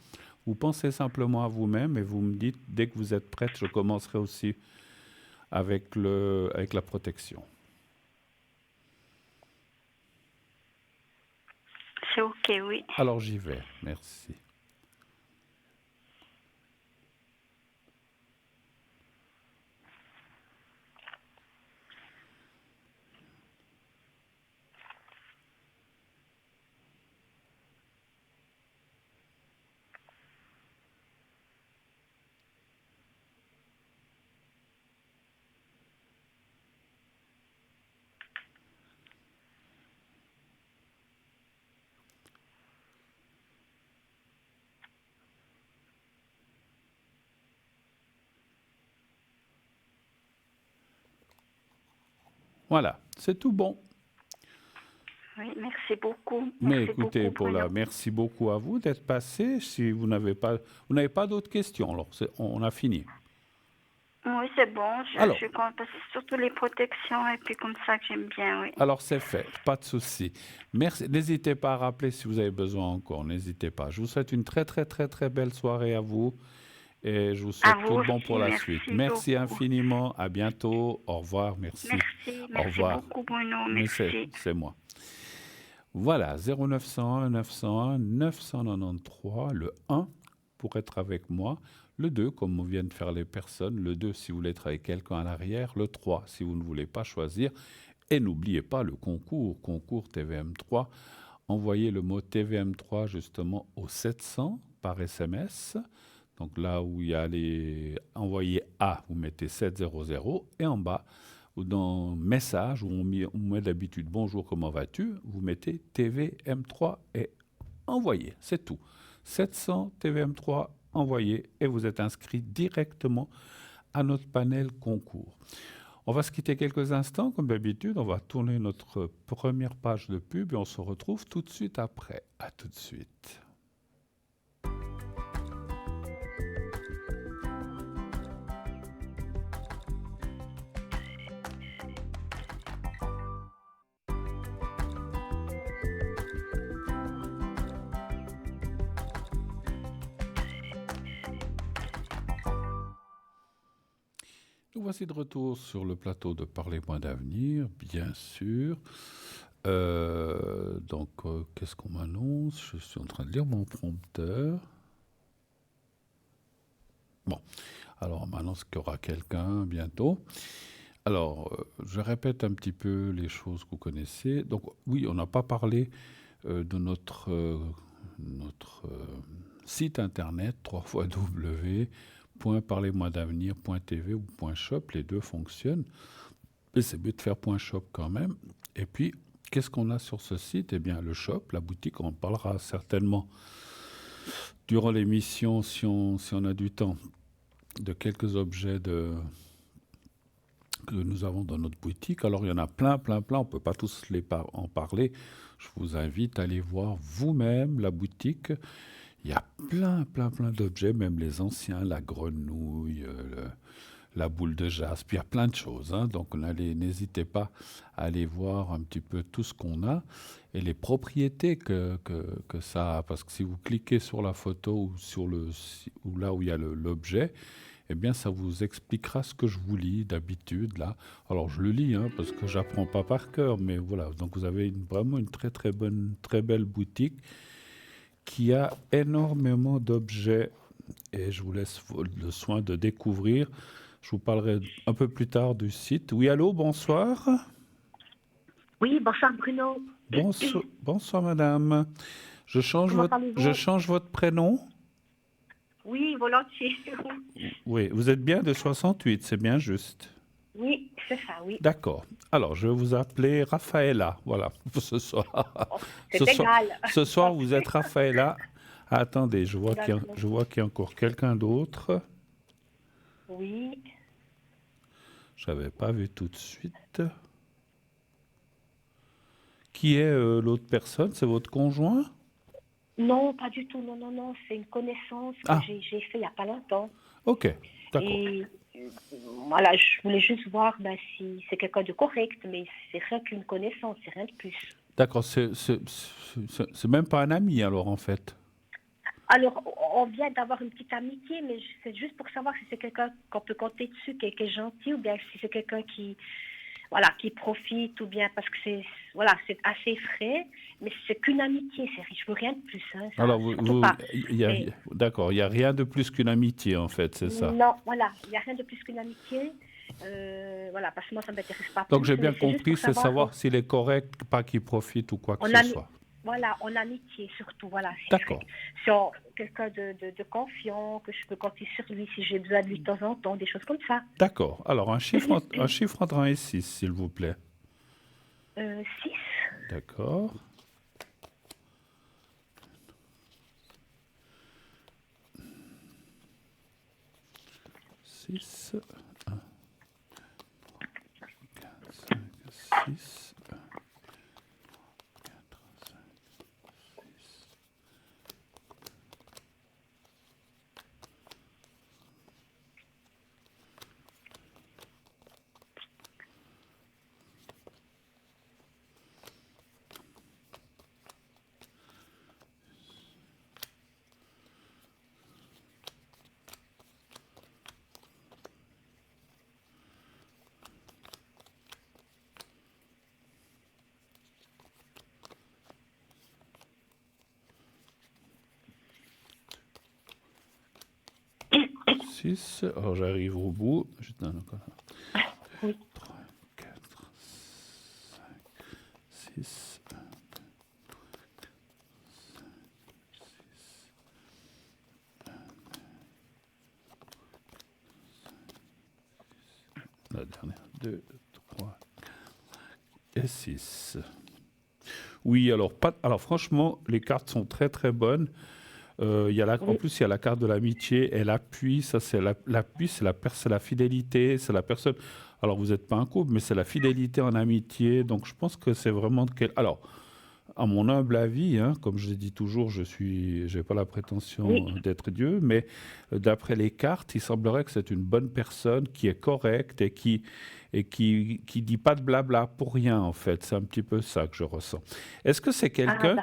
vous pensez simplement à vous-même et vous me dites, dès que vous êtes prête, je commencerai aussi avec la protection. C'est OK, oui. Alors j'y vais, merci. Voilà, c'est tout bon. Oui, merci beaucoup. Mais Merci écoutez, beaucoup, Paula, Bruno. merci beaucoup à vous d'être passé. Si vous n'avez pas d'autres questions, alors on a fini. Oui, c'est bon. Je Alors, suis contente parce que c'est surtout les protections et puis comme ça que j'aime bien, oui. alors c'est fait, pas de souci. Merci. N'hésitez pas à rappeler si vous avez besoin encore. N'hésitez pas. Je vous souhaite une très très très très belle soirée à vous et je vous À souhaite vous tout de bon aussi, pour la suite. merci Merci beaucoup. infiniment. À bientôt. Au revoir. Merci. Merci, Au merci revoir. beaucoup, Bruno. Mais Merci. c'est moi. Voilà, 0901 901 993, le 1 pour être avec moi, le 2 comme viennent de faire les personnes, le 2 si vous voulez être avec quelqu'un à l'arrière, le 3 si vous ne voulez pas choisir. Et n'oubliez pas le concours TVM3. Envoyez le mot TVM3 justement au 700 par SMS. Donc là où il y a les envoyés A, vous mettez 700 et en bas, ou dans message, où on met d'habitude bonjour, comment vas-tu, vous mettez TVM3 et envoyez, c'est tout. 700 TVM3 envoyé et vous êtes inscrit directement à notre panel concours. On va se quitter quelques instants, comme d'habitude, on va tourner notre première page de pub et on se retrouve tout de suite après. À tout de suite. Nous voici de retour sur le plateau de Parlez-moi d'avenir, bien sûr. Qu'est-ce qu'on m'annonce? Je suis en train de lire mon prompteur. Bon, alors on m'annonce qu'il y aura quelqu'un bientôt. Alors, je répète un petit peu les choses que vous connaissez. Donc, oui, on n'a pas parlé de notre site internet, www.parlez-moi-d'avenir.tv ou .shop, les deux fonctionnent. Mais c'est mieux de faire .shop quand même. Et puis, qu'est-ce qu'on a sur ce site? Eh bien, le shop, la boutique, on en parlera certainement durant l'émission, si on a du temps, de quelques objets que nous avons dans notre boutique. Alors, il y en a plein. On ne peut pas tous en parler. Je vous invite à aller voir vous-même la boutique. Il y a plein d'objets, même les anciens, la grenouille, la boule de jaspe, il y a plein de choses. Hein. Donc, n'hésitez pas à aller voir un petit peu tout ce qu'on a et les propriétés que ça a. Parce que si vous cliquez sur la photo ou là où il y a l'objet, eh bien, ça vous expliquera ce que je vous lis d'habitude, là. Alors, je le lis, hein, parce que j'apprends pas par cœur, mais voilà. Donc, vous avez vraiment une très belle boutique qui a énormément d'objets et je vous laisse le soin de découvrir. Je vous parlerai un peu plus tard du site. Oui, allô, bonsoir. Oui, bonsoir Bruno. Bonsoir madame. Je change votre prénom. Oui, volontiers. Oui, vous êtes bien de 68, c'est bien juste. Oui, c'est ça, oui. D'accord. Alors, je vais vous appeler Raphaëla, voilà, ce soir. Oh, c'est égal. Ce soir, vous êtes Raphaëla. Ah, attendez, je vois qu'il y a encore quelqu'un d'autre. Oui. Je n'avais pas vu tout de suite. Qui est l'autre personne? C'est votre conjoint? Non, pas du tout. Non. C'est une connaissance que j'ai fait il n'y a pas longtemps. Ok, d'accord. Et voilà, je voulais juste voir si c'est quelqu'un de correct, mais c'est rien qu'une connaissance, c'est rien de plus. D'accord, c'est même pas un ami alors en fait. Alors, on vient d'avoir une petite amitié, mais c'est juste pour savoir si c'est quelqu'un qu'on peut compter dessus, qui est gentil, ou bien si c'est quelqu'un qui, voilà, qui profite, ou bien parce que c'est assez frais, mais c'est qu'une amitié, je veux rien de plus, hein, ça, Alors, surtout pas. Mais d'accord, il n'y a rien de plus qu'une amitié, en fait, c'est ça. non, voilà, il n'y a rien de plus qu'une amitié. Voilà, parce que moi, ça ne m'intéresse pas Donc, plus, j'ai bien mais c'est juste compris, pour c'est savoir, savoir s'il est correct, pas qu'il profite ou quoi que on ce a, soit. voilà, en amitié surtout, voilà, D'accord. si quelqu'un de confiant, que je peux compter sur lui si j'ai besoin de lui de temps en temps, des choses comme ça. D'accord. Alors, un chiffre entre 1 et 6, s'il vous plaît. 6. D'accord. 6, 1, 4, 5, 6, 4, 5, 6. Alors j'arrive au bout. Juste un encore. Oui. 3, 4, 5, 6. La dernière. 2, 3 et 6. Oui, alors franchement, les cartes sont très très bonnes. En plus, il y a la carte de l'amitié et l'appui. Ça, c'est l'appui, c'est la fidélité, c'est la personne. Alors, vous n'êtes pas un couple, mais c'est la fidélité en amitié. Donc, je pense que c'est vraiment Alors, à mon humble avis, hein, comme je l'ai dit toujours, j'ai pas la prétention d'être Dieu, mais d'après les cartes, il semblerait que c'est une bonne personne qui est correcte et qui dit pas de blabla pour rien, en fait. C'est un petit peu ça que je ressens. Est-ce que c'est quelqu'un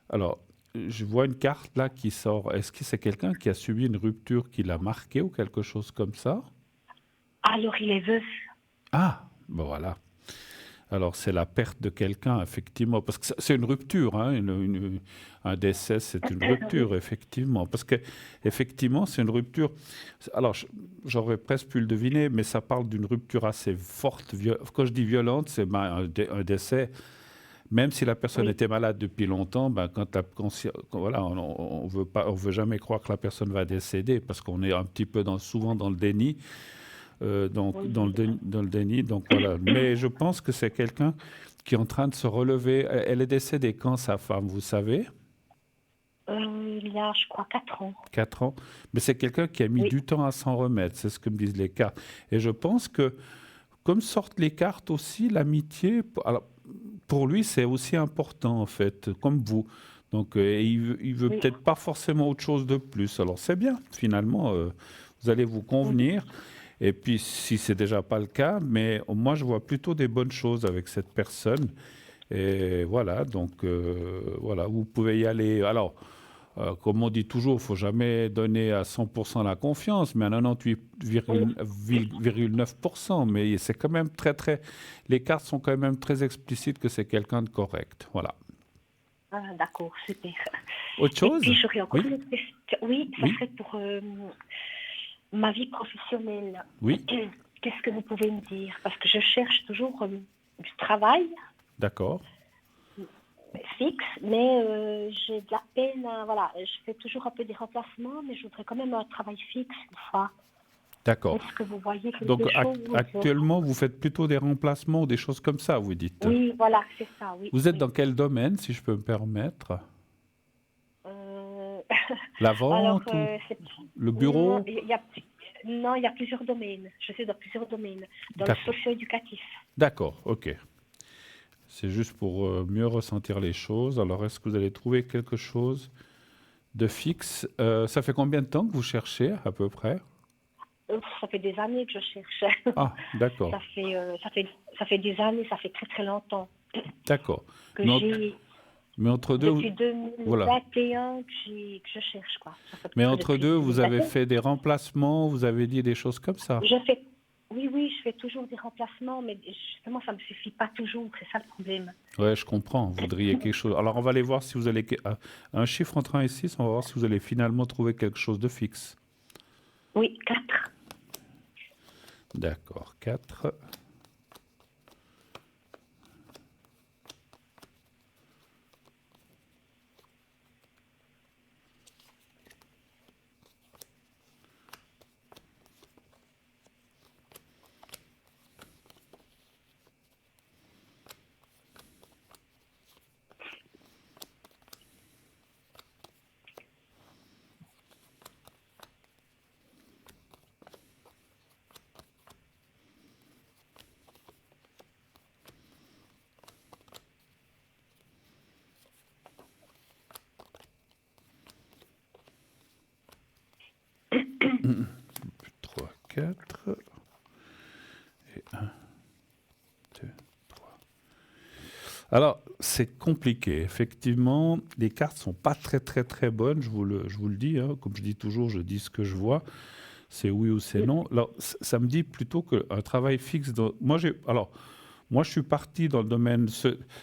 alors, je vois une carte là qui sort. Est-ce que c'est quelqu'un qui a subi une rupture qui l'a marqué ou quelque chose comme ça? Alors, il est veuf. Ah, ben voilà. Alors, c'est la perte de quelqu'un, effectivement. Parce que c'est une rupture, hein, un décès, c'est une rupture, effectivement. Parce que, effectivement, c'est une rupture. Alors, j'aurais presque pu le deviner, mais ça parle d'une rupture assez forte. Quand je dis violente, c'est un décès. Même si la personne Oui. était malade depuis longtemps, ben, voilà, on veut pas, on veut jamais croire que la personne va décéder parce qu'on est un petit peu souvent dans le déni, donc dans le déni. Donc voilà. Mais je pense que c'est quelqu'un qui est en train de se relever. Elle est décédée quand, sa femme, vous savez? Il y a, je crois, 4 ans. 4 ans. Mais c'est quelqu'un qui a mis Oui. du temps à s'en remettre. C'est ce que me disent les cartes. Et je pense que, comme sortent les cartes aussi, l'amitié. Alors, pour lui, c'est aussi important, en fait, comme vous. Donc, il veut Oui. peut-être pas forcément autre chose de plus. Alors, c'est bien, finalement, vous allez vous convenir. Et puis, si c'est déjà pas le cas, mais moi, je vois plutôt des bonnes choses avec cette personne. Et voilà, donc, voilà, vous pouvez y aller. Alors, comme on dit toujours, il ne faut jamais donner à 100% la confiance, mais à 98,9%. Mais c'est quand même les cartes sont quand même très explicites que c'est quelqu'un de correct. Voilà. Ah, d'accord, super. Autre Et chose? puis, j'aurais encore Oui, une autre question. Oui, ça oui, serait pour ma vie professionnelle. oui, Qu'est-ce que vous pouvez me dire? Parce que je cherche toujours du travail d'accord. fixe, mais j'ai de la peine. Voilà, je fais toujours un peu des remplacements, mais je voudrais quand même un travail fixe une fois. D'accord. Est-ce que vous voyez Donc quelque chose? actuellement, vous faites plutôt des remplacements ou des choses comme ça, vous dites. Oui, voilà, c'est ça, oui. Vous êtes Oui. dans quel domaine, si je peux me permettre? Euh, La Alors, vente ou le non, bureau? non, il y a plusieurs domaines. Je suis dans plusieurs domaines. Dans le D'accord. socio-éducatif. D'accord, ok. C'est juste pour mieux ressentir les choses. Alors, est-ce que vous allez trouver quelque chose de fixe? Ça fait combien de temps que vous cherchez, à peu près? Ça fait des années que je cherche. Ah, d'accord, Ça fait des années, ça fait très très longtemps d'accord. que Mais j'ai. Mais entre deux, Depuis voilà. 2021 que je cherche, quoi. Ça fait à peu Mais près entre depuis deux, vous avez 2021. fait des remplacements, vous avez dit des choses comme ça. Je fais, oui, je fais toujours des remplacements, mais justement, ça ne me suffit pas toujours. C'est ça le problème. Ouais, je comprends. Vous voudriez quelque chose. Alors, on va aller voir si vous allez un chiffre entre 1 et 6. On va voir si vous allez finalement trouver quelque chose de fixe. Oui, 4. D'accord. 4. Plus 3, 4. Et 1, 2, 3. Alors, c'est compliqué. Effectivement, les cartes sont pas très, très, très bonnes. Je vous le dis. Hein. Comme je dis toujours, je dis ce que je vois. C'est oui ou c'est non. Alors, ça me dit plutôt qu'un travail fixe. Moi, je suis parti dans le domaine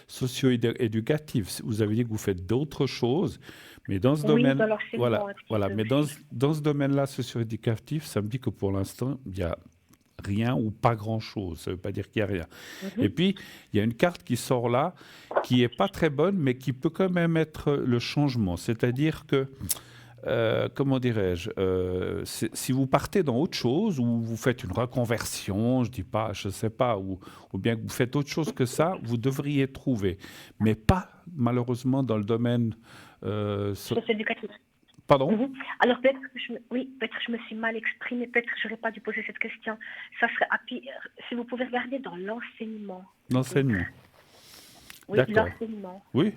socio-éducatif. Vous avez dit que vous faites d'autres choses, mais dans ce Oui, domaine, dans l'enseignement un petit voilà. peu Mais aussi. dans ce domaine-là socio-éducatif, ça me dit que pour l'instant, il y a rien ou pas grand-chose. Ça ne veut pas dire qu'il n'y a rien. Et Mhm. puis, il y a une carte qui sort là, qui est pas très bonne, mais qui peut quand même être le changement. C'est-à-dire que comment dirais-je, si vous partez dans autre chose ou vous faites une reconversion, je dis pas, je sais pas, ou bien que vous faites autre chose que ça, vous devriez trouver, mais pas malheureusement dans le domaine. Socio-éducatif. Pardon? Mhm. Alors peut-être que peut-être que je me suis mal exprimée, peut-être que je n'aurais pas dû poser cette question. Ça serait si vous pouvez regarder dans l'enseignement, peut-être. L'enseignement. Oui, D'accord. l'enseignement. Oui.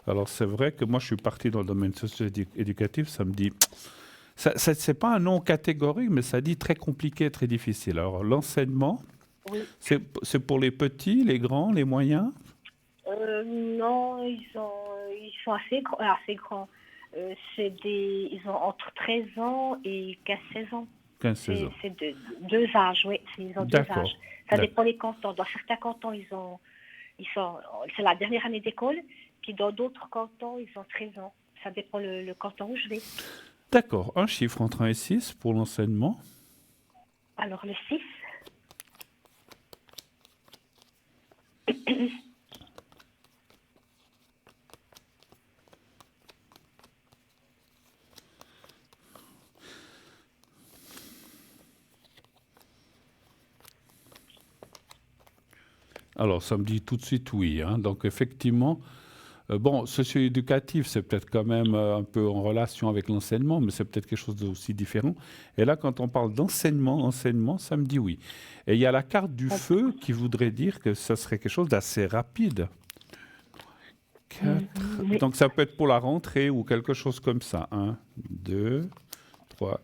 Alors c'est vrai que moi je suis parti dans le domaine socio-éducatif, ça me dit. C'est pas un nom catégorique, mais ça dit très compliqué, très difficile. Alors l'enseignement, Oui. c'est pour les petits, les grands, les moyens? Non, ils sont assez grands. Ils ont entre 13 ans et 15-16 ans. 15-16 ans. C'est deux âges, oui, ils ont deux âges. D'accord. Ça D'accord. dépend des cantons. Dans certains cantons, c'est la dernière année d'école, puis dans d'autres cantons, ils ont 13 ans. Ça dépend le canton où je vais. D'accord. Un chiffre entre 1 et 6 pour l'enseignement. Alors le 6, Alors, ça me dit tout de suite oui. Hein. Donc, effectivement, bon, socio-éducatif, c'est peut-être quand même un peu en relation avec l'enseignement, mais c'est peut-être quelque chose d'aussi différent. Et là, quand on parle enseignement, ça me dit oui. Et il y a la carte du feu qui voudrait dire que ça serait quelque chose d'assez rapide. 4. oui. Donc, ça peut être pour la rentrée ou quelque chose comme ça. 1, 2, 3,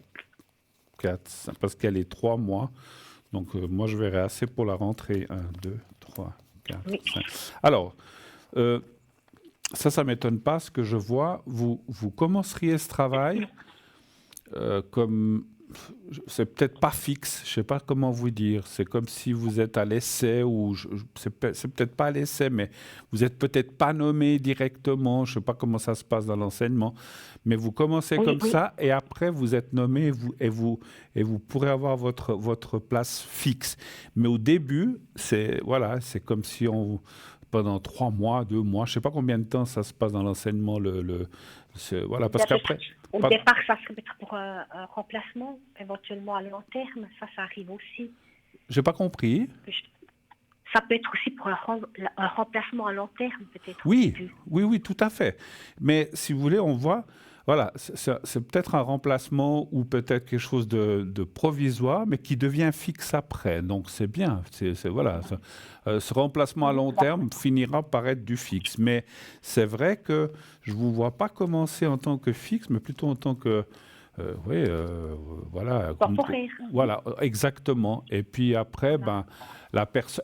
4, 5, parce qu'elle est 3 mois. Donc, moi, je verrais assez pour la rentrée. 1, 2, 3, 4, Oui. 5. Alors, ça ne m'étonne pas. Ce que je vois, vous commenceriez ce travail comme... C'est peut-être pas fixe, je ne sais pas comment vous dire. C'est comme si vous êtes à l'essai, ou c'est peut-être pas à l'essai, mais vous n'êtes peut-être pas nommé directement. Je ne sais pas comment ça se passe dans l'enseignement, mais vous commencez comme Oui. ça, et après vous êtes nommé, et vous pourrez avoir votre place fixe. Mais au début, c'est comme si pendant 3 mois, 2 mois, je ne sais pas combien de temps ça se passe dans l'enseignement, voilà, parce qu'après... Au départ, ça serait peut-être pour un remplacement, éventuellement à long terme. Ça arrive aussi. J'ai pas compris. Ça peut être aussi pour un remplacement à long terme, peut-être. Au Oui, début. oui, tout à fait. Mais si vous voulez, on voit, voilà, c'est peut-être un remplacement ou peut-être quelque chose de provisoire, mais qui devient fixe après. Donc c'est bien. Voilà, ce remplacement à long terme finira par être du fixe. Mais c'est vrai que je ne vous vois pas commencer en tant que fixe, mais plutôt en tant que voilà. Temporaire. Voilà, exactement. Et puis après,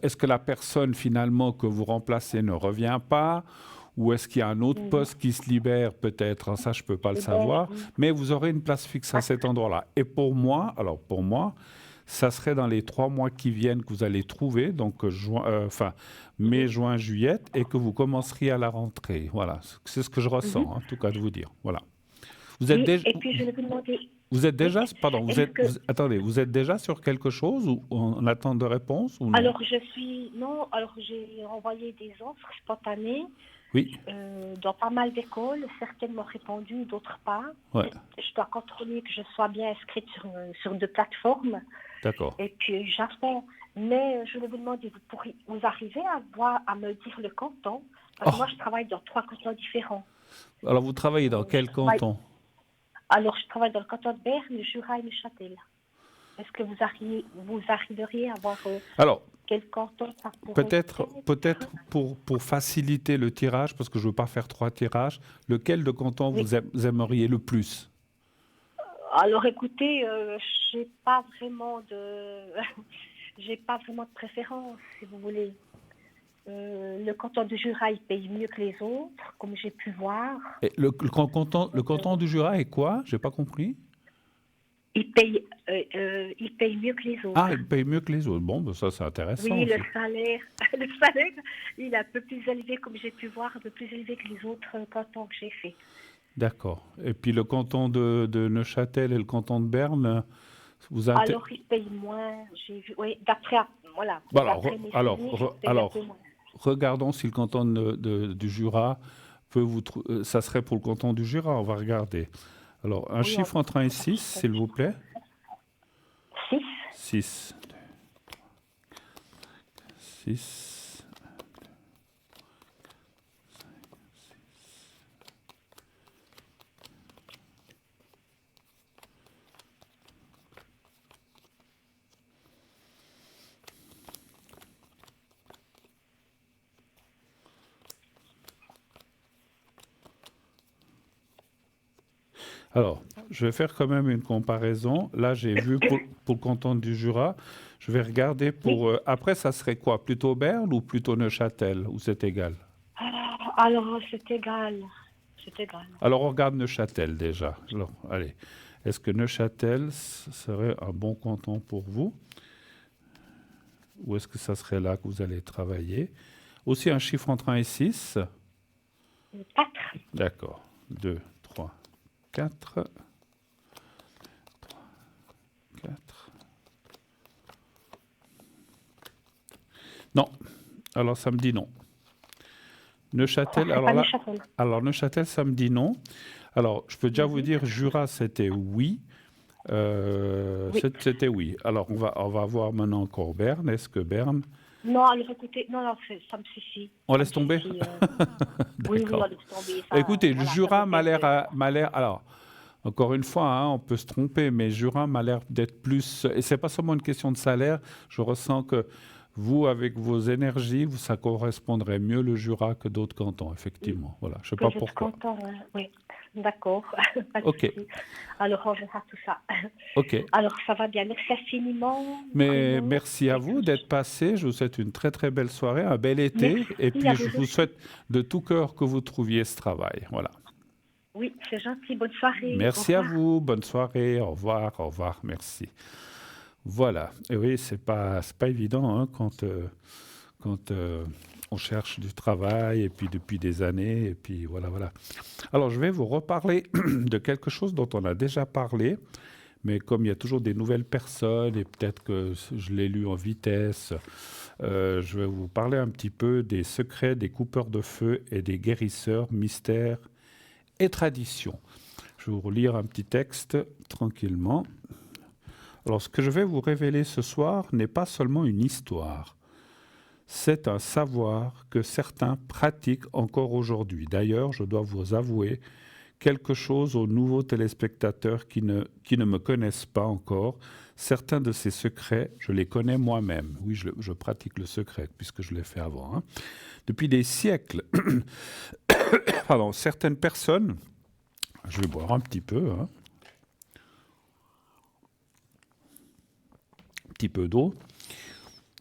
est-ce que la personne finalement que vous remplacez ne revient pas, ou est-ce qu'il y a un autre poste qui se libère peut-être? Ça, je ne peux pas le savoir. Mais vous aurez une place fixe à cet endroit-là. Et pour moi, ça serait dans les 3 mois qui viennent que vous allez trouver, donc mai, juin, juillet, et que vous commenceriez à la rentrée. Voilà, c'est ce que je ressens, en tout cas de vous dire. Voilà. Vous êtes déjà... Et puis je vais vous demander... Vous êtes déjà, Oui. pardon, attendez, vous êtes déjà sur quelque chose ou en attente de réponse ou non? Alors j'ai envoyé des offres spontanées Oui, dans pas mal d'écoles. Certaines m'ont répondu, d'autres pas. ouais, Je dois contrôler que je sois bien inscrite sur 2 plateformes. d'accord. Et puis j'attends. Mais je vais vous demander, vous arrivez à me dire le canton? Parce que moi, je travaille dans 3 cantons différents. Alors, vous travaillez dans quel canton? Alors, je travaille dans le canton de Berne, le Jura et Neuchâtel. Est-ce que vous arriveriez à voir Alors, quel canton ça pourrait peut-être pour faciliter le tirage, parce que je ne veux pas faire 3 tirages, lequel de canton vous aimeriez le plus? Alors, écoutez, j'ai pas vraiment de préférence, si vous voulez. Le canton du Jura, il paye mieux que les autres, comme j'ai pu voir. Et le canton du Jura est quoi? Je n'ai pas compris. Il paye mieux que les autres. Ah, il paye mieux que les autres. Bon, ben ça, c'est intéressant. Oui, aussi. le salaire, il est un peu plus élevé, comme j'ai pu voir, un peu plus élevé que les autres cantons que j'ai fait. D'accord. Et puis le canton de Neuchâtel et le canton de Berne, Alors, ils payent moins, j'ai vu, oui, d'après mes souvenirs, ils payent un peu moins. Regardons si le canton du Jura peut ça serait pour le canton du Jura, on va regarder. Alors, un chiffre entre 1 et 6, s'il vous plaît. 6. 6. 6. Alors, je vais faire quand même une comparaison. Là, j'ai vu pour le canton du Jura. Je vais regarder pour... après, ça serait quoi? Plutôt Berne ou plutôt Neuchâtel? Ou c'est égal? Alors, c'est égal. C'est égal. Alors, on regarde Neuchâtel déjà. Alors, allez. Est-ce que Neuchâtel serait un bon canton pour vous? Ou est-ce que ça serait là que vous allez travailler? Aussi un chiffre entre 1 et 6? 4. D'accord. 2, 3, 4. 4. Non. Alors, ça me dit non. Neuchâtel, Neuchâtel, ça me dit non. Alors, je peux déjà vous dire, Jura, c'était oui. C'était oui. Alors, on va voir maintenant encore Berne. Est-ce que Berne... Non, alors écoutez, ça me suffit. On laisse tomber? Oui, on laisse tomber. Ça, écoutez, le Jura m'a l'air... Alors, encore une fois, hein, on peut se tromper, mais Jura m'a l'air d'être plus... Et c'est pas seulement une question de salaire. Je ressens que vous, avec vos énergies, ça correspondrait mieux le Jura que d'autres cantons, effectivement. Voilà, je ne sais pas pourquoi. Oui, d'accord. Ok. Alors, on verra tout ça. Ok. Alors, ça va bien. Merci infiniment. Mais merci à vous d'être passé. Je vous souhaite une très, très belle soirée, un bel été. Merci, et puis, je vous souhaite de tout cœur que vous trouviez ce travail. Voilà. Oui, c'est gentil. Bonne soirée. Merci à vous. Bonne soirée. Au revoir. Merci. Voilà. Et oui, c'est pas évident hein, quand on cherche du travail et puis depuis des années et puis voilà. Alors je vais vous reparler de quelque chose dont on a déjà parlé, mais comme il y a toujours des nouvelles personnes et peut-être que je l'ai lu en vitesse, je vais vous parler un petit peu des secrets des coupeurs de feu et des guérisseurs, mystères et traditions. Je vais vous relire un petit texte tranquillement. Alors, ce que je vais vous révéler ce soir n'est pas seulement une histoire. C'est un savoir que certains pratiquent encore aujourd'hui. D'ailleurs, je dois vous avouer quelque chose aux nouveaux téléspectateurs qui ne me connaissent pas encore. Certains de ces secrets, je les connais moi-même. Oui, je pratique le secret puisque je l'ai fait avant. Hein. Depuis des siècles, certaines personnes... Je vais boire un petit peu... Hein. Petit peu d'eau.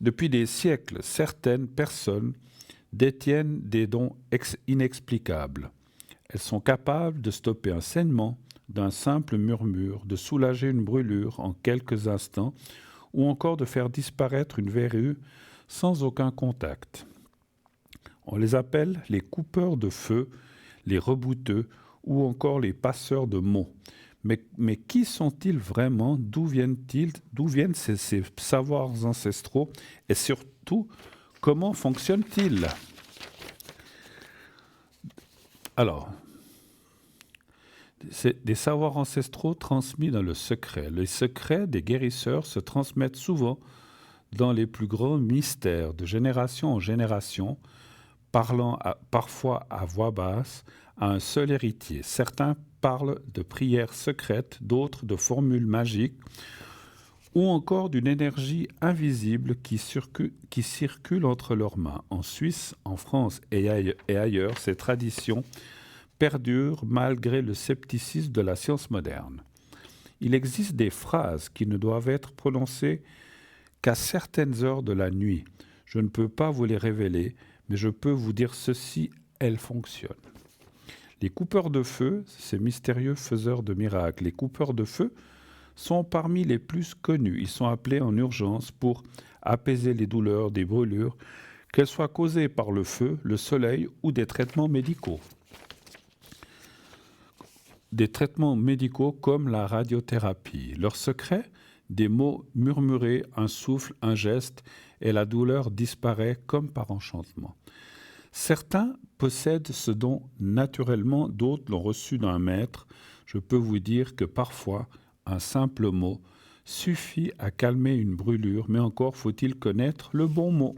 Depuis des siècles, certaines personnes détiennent des dons inexplicables. Elles sont capables de stopper un saignement d'un simple murmure, de soulager une brûlure en quelques instants, ou encore de faire disparaître une verrue sans aucun contact. On les appelle les coupeurs de feu, les rebouteux ou encore les passeurs de mots. Mais qui sont-ils vraiment? D'où viennent ces savoirs ancestraux? Et surtout, comment fonctionnent-ils? Alors, c'est des savoirs ancestraux transmis dans le secret. Les secrets des guérisseurs se transmettent souvent dans les plus grands mystères, de génération en génération, parlant parfois à voix basse à un seul héritier. Certains parlent de prières secrètes, d'autres de formules magiques, ou encore d'une énergie invisible qui circule entre leurs mains. En Suisse, en France et ailleurs, ces traditions perdurent malgré le scepticisme de la science moderne. Il existe des phrases qui ne doivent être prononcées qu'à certaines heures de la nuit. Je ne peux pas vous les révéler, mais je peux vous dire ceci, elles fonctionnent. Les coupeurs de feu, ces mystérieux faiseurs de miracles, les coupeurs de feu sont parmi les plus connus. Ils sont appelés en urgence pour apaiser les douleurs, des brûlures, qu'elles soient causées par le feu, le soleil ou des traitements médicaux. Des traitements médicaux comme la radiothérapie. Leur secret, des mots murmurés, un souffle, un geste, et la douleur disparaît comme par enchantement. Certains possèdent ce don naturellement, d'autres l'ont reçu d'un maître. Je peux vous dire que parfois, un simple mot suffit à calmer une brûlure, mais encore faut-il connaître le bon mot.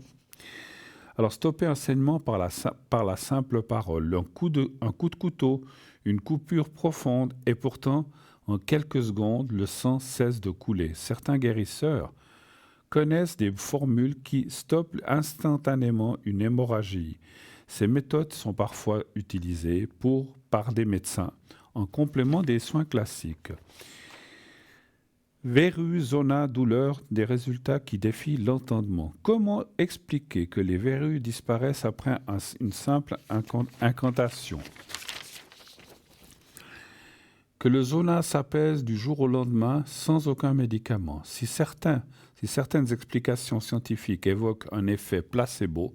Alors, stopper un saignement par la simple parole, un coup de couteau, une coupure profonde, et pourtant, en quelques secondes, le sang cesse de couler. Certains guérisseurs connaissent des formules qui stoppent instantanément une hémorragie. Ces méthodes sont parfois utilisées par des médecins en complément des soins classiques. Verrues, zonas, douleurs, des résultats qui défient l'entendement. Comment expliquer que les verrues disparaissent après une simple incantation? Que le zona s'apaise du jour au lendemain sans aucun médicament. Si certaines explications scientifiques évoquent un effet placebo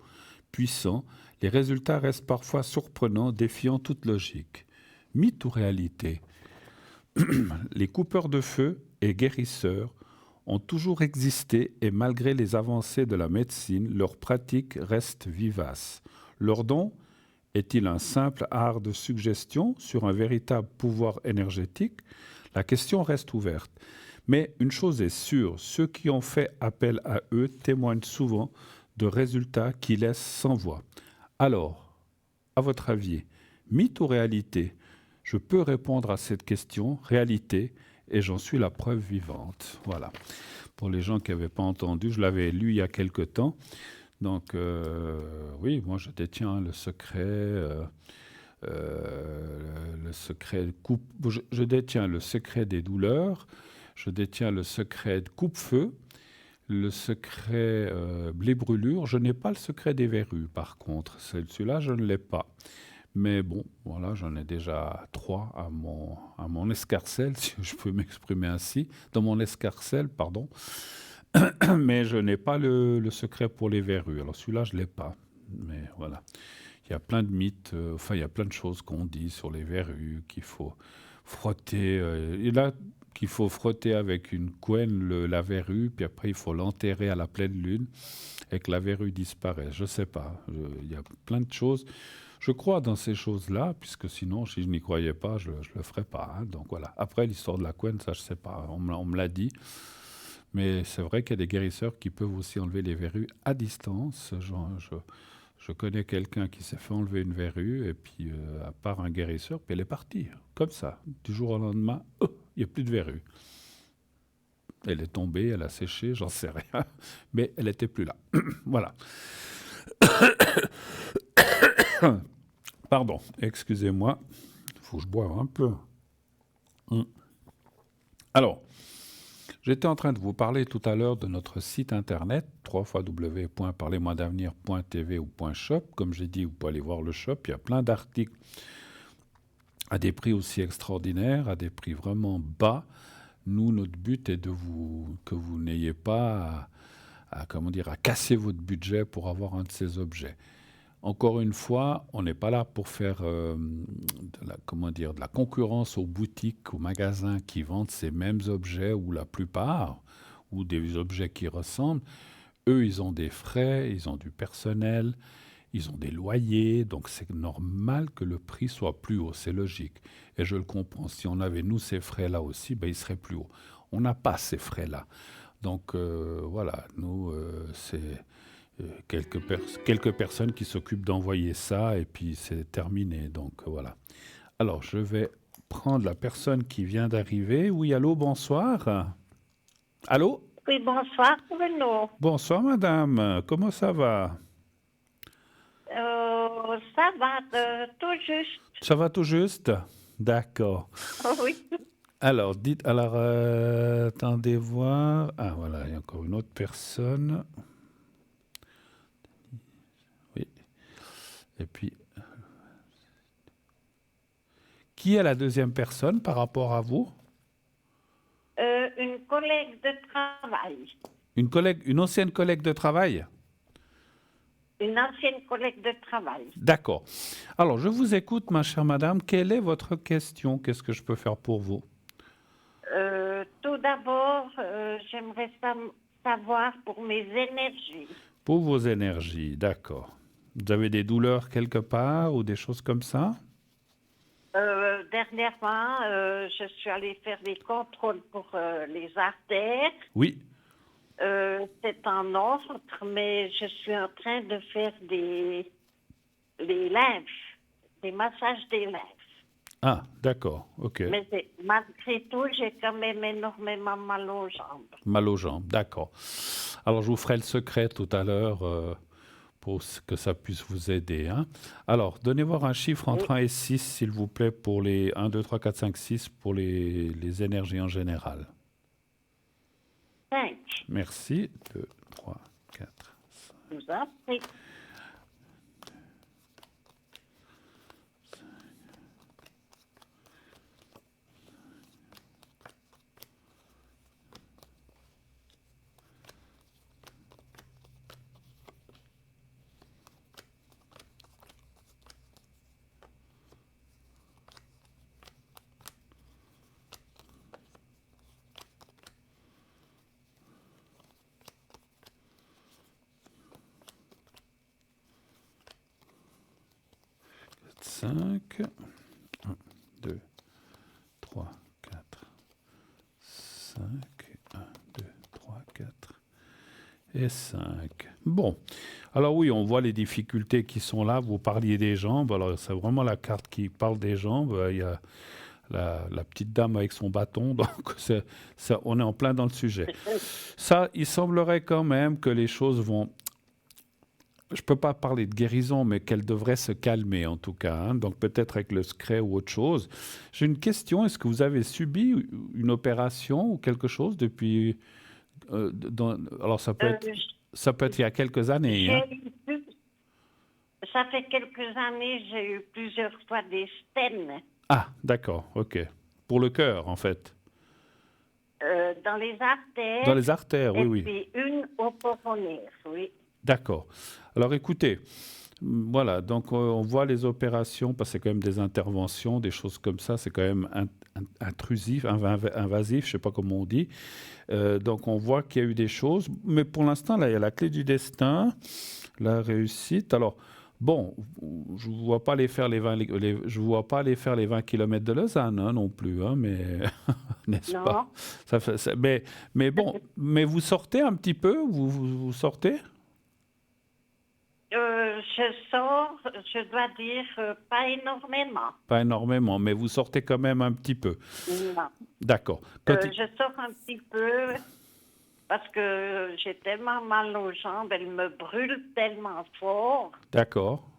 puissant, les résultats restent parfois surprenants, défiant toute logique. Mythe ou réalité? Les coupeurs de feu et guérisseurs ont toujours existé et malgré les avancées de la médecine, leur pratique reste vivace. Leur don est-il un simple art de suggestion sur un véritable pouvoir énergétique? La question reste ouverte. Mais une chose est sûre, ceux qui ont fait appel à eux témoignent souvent de résultats qui laissent sans voix. Alors, à votre avis, mythe ou réalité? Je peux répondre à cette question, réalité, et j'en suis la preuve vivante. Voilà. Pour les gens qui n'avaient pas entendu, je l'avais lu il y a quelque temps. Donc, oui, moi je détiens le secret, je détiens le secret des douleurs, je détiens le secret de coupe-feu, le secret les brûlures. Je n'ai pas le secret des verrues, par contre. Celui-là, je ne l'ai pas. Mais bon, voilà, j'en ai déjà 3 à mon escarcelle, si je peux m'exprimer ainsi, dans mon escarcelle, pardon. Mais je n'ai pas le secret pour les verrues. Alors celui-là, je ne l'ai pas. Mais voilà. Il y a plein de mythes, il y a plein de choses qu'on dit sur les verrues, qu'il faut frotter. Et là, qu'il faut frotter avec une couenne la verrue, puis après il faut l'enterrer à la pleine lune et que la verrue disparaisse. Je ne sais pas. Il y a plein de choses. Je crois dans ces choses-là, puisque sinon, si je n'y croyais pas, je ne le ferais pas. Hein. Donc voilà. Après, l'histoire de la couenne, ça, je ne sais pas. On me l'a dit. Mais c'est vrai qu'il y a des guérisseurs qui peuvent aussi enlever les verrues à distance. Je connais quelqu'un qui s'est fait enlever une verrue, et puis à part un guérisseur, puis elle est partie. Comme ça. Du jour au lendemain, il n'y a plus de verrue. Elle est tombée, elle a séché, j'en sais rien. Mais elle n'était plus là. Voilà. Pardon, excusez-moi. Il faut que je boive un peu. Alors, J'étais en train de vous parler tout à l'heure de notre site internet, www.parlez-moi-d'avenir.tv ou .shop. Comme j'ai dit, vous pouvez aller voir le shop. Il y a plein d'articles à des prix aussi extraordinaires, à des prix vraiment bas. Nous, notre but est que vous n'ayez pas à casser votre budget pour avoir un de ces objets. Encore une fois, on n'est pas là pour faire de la concurrence aux boutiques, aux magasins qui vendent ces mêmes objets, ou la plupart, ou des objets qui ressemblent. Eux, ils ont des frais, ils ont du personnel, ils ont des loyers, donc c'est normal que le prix soit plus haut, c'est logique. Et je le comprends, si on avait, nous, ces frais-là aussi, ben, ils seraient plus hauts. On n'a pas ces frais-là. Donc voilà, nous, c'est quelques personnes qui s'occupent d'envoyer ça, et puis c'est terminé. Donc voilà. Alors, je vais prendre la personne qui vient d'arriver. Oui, allô, bonsoir. Allô? Oui, bonsoir, Bruno. Bonsoir, madame. Comment ça va? Ça va tout juste. Ça va tout juste? D'accord. Oh, oui. Alors, attendez voir. Ah, voilà, il y a encore une autre personne. Oui. Et puis, qui est la deuxième personne par rapport à vous? Une collègue de travail. Une ancienne collègue de travail? Une ancienne collègue de travail. D'accord. Alors, je vous écoute, ma chère madame. Quelle est votre question? Qu'est-ce que je peux faire pour vous? Tout d'abord, j'aimerais savoir pour mes énergies. Pour vos énergies, d'accord. Vous avez des douleurs quelque part ou des choses comme ça? Dernièrement, je suis allée faire des contrôles pour les artères. Oui. C'est en ordre, mais je suis en train de faire des lymphes, des massages des lymphes. Ah, d'accord, ok. Mais malgré tout, j'ai quand même énormément mal aux jambes. Mal aux jambes, d'accord. Alors, je vous ferai le secret tout à l'heure pour que ça puisse vous aider. Hein. Alors, donnez-moi un chiffre entre 1 et 6, s'il vous plaît, pour les 1, 2, 3, 4, 5, 6, pour les énergies en général. 5. Merci. 2, 3, 4, 5. Je vous en prie. Cinq. 1, 2, 3, 4, 5. 1, 2, 3, 4 et 5. Bon. Alors oui, on voit les difficultés qui sont là. Vous parliez des jambes. Alors c'est vraiment la carte qui parle des jambes. Il y a la petite dame avec son bâton. Donc on est en plein dans le sujet. Ça, il semblerait quand même que les choses vont... Je ne peux pas parler de guérison, mais qu'elle devrait se calmer en tout cas. Hein. Donc peut-être avec le secret ou autre chose. J'ai une question. Est-ce que vous avez subi une opération ou quelque chose depuis... alors ça peut être il y a quelques années. Hein. Ça fait quelques années, j'ai eu plusieurs fois des stènes. Ah, d'accord, ok. Pour le cœur, en fait. Dans les artères. Dans les artères, oui. Et puis une au pulmonaire, oui. D'accord. Alors écoutez, voilà, donc on voit les opérations, parce que c'est quand même des interventions, des choses comme ça, c'est quand même intrusif, invasif, je ne sais pas comment on dit. Donc on voit qu'il y a eu des choses, mais pour l'instant, là, il y a la clé du destin, la réussite. Alors, bon, je ne vois pas aller faire les 20 km de Lausanne hein, non plus, hein, mais n'est-ce pas? Mais bon, mais vous sortez un petit peu, vous sortez? Je sors, je dois dire, pas énormément. Pas énormément, mais vous sortez quand même un petit peu. Non. D'accord. Je sors un petit peu parce que j'ai tellement mal aux jambes, elles me brûlent tellement fort. D'accord.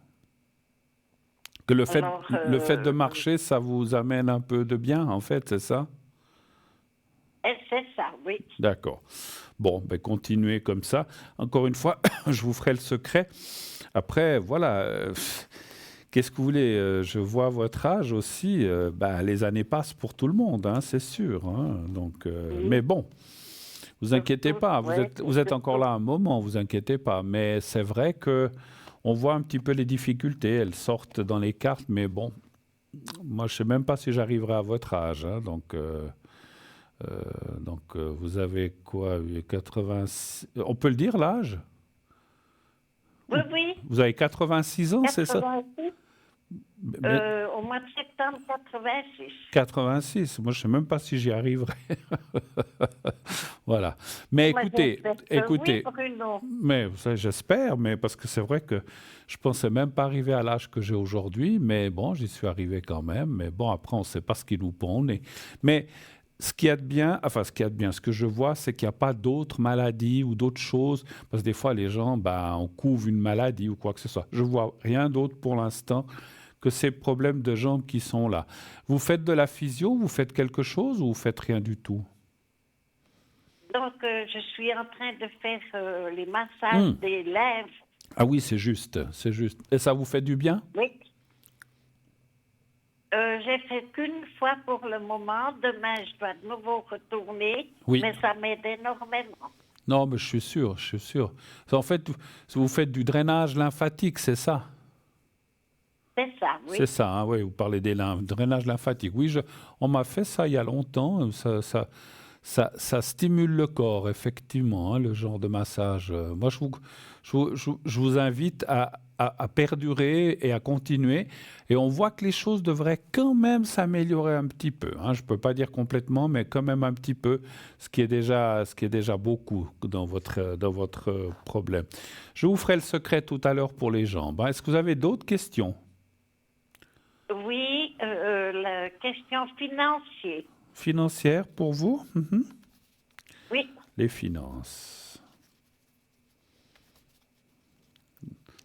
Que le fait de marcher, ça vous amène un peu de bien, en fait, c'est ça? Et c'est ça, oui. D'accord. Bon, ben continuez comme ça. Encore une fois, je vous ferai le secret. Après, voilà. Qu'est-ce que vous voulez? Je vois votre âge aussi. Ben, les années passent pour tout le monde, hein, c'est sûr, hein. Donc, mais bon, vous inquiétez pas. Vous êtes encore là un moment. Vous inquiétez pas. Mais c'est vrai que on voit un petit peu les difficultés. Elles sortent dans les cartes, mais bon, moi, je sais même pas si j'arriverai à votre âge, hein, vous avez quoi? 86... On peut le dire, l'âge? Oui, oui. Vous avez 86 ans, c'est ça? 86, Mais au mois de septembre 86. 86, moi je ne sais même pas si j'y arriverai. Voilà. Mais Moi, écoutez, j'espère que oui, Bruno. mais ça, j'espère, mais parce que c'est vrai que je pensais même pas arriver à l'âge que j'ai aujourd'hui, mais bon, j'y suis arrivé quand même. Mais bon, après, on ne sait pas ce qui nous pond. Mais ce qu'il y a de bien, enfin, ce qu'il y a de bien, ce que je vois, c'est qu'il n'y a pas d'autres maladies ou d'autres choses. Parce que des fois, les gens, ben, on couvre une maladie ou quoi que ce soit. Je vois rien d'autre pour l'instant que ces problèmes de jambes qui sont là. Vous faites de la physio, vous faites quelque chose ou vous faites rien du tout? Donc, je suis en train de faire les massages des lèvres. Ah oui, c'est juste, c'est juste. Et ça vous fait du bien? Oui. J'ai fait qu'une fois pour le moment. Demain, je dois de nouveau retourner. Oui. Mais ça m'aide énormément. Non, mais je suis sûr, je suis sûr. En fait, vous faites du drainage lymphatique, c'est ça? C'est ça, oui. C'est ça, hein, oui, vous parlez des drainage lymphatique. Oui, on m'a fait ça il y a longtemps. Ça stimule le corps, effectivement, hein, le genre de massage. Moi, je vous invite à perdurer et à continuer. Et on voit que les choses devraient quand même s'améliorer un petit peu, hein. Je ne peux pas dire complètement, mais quand même un petit peu, ce qui est déjà beaucoup dans votre problème. Je vous ferai le secret tout à l'heure pour les jambes, hein. Est-ce que vous avez d'autres questions? Oui, la question financière. Financière pour vous? Mhm. Oui. Les finances.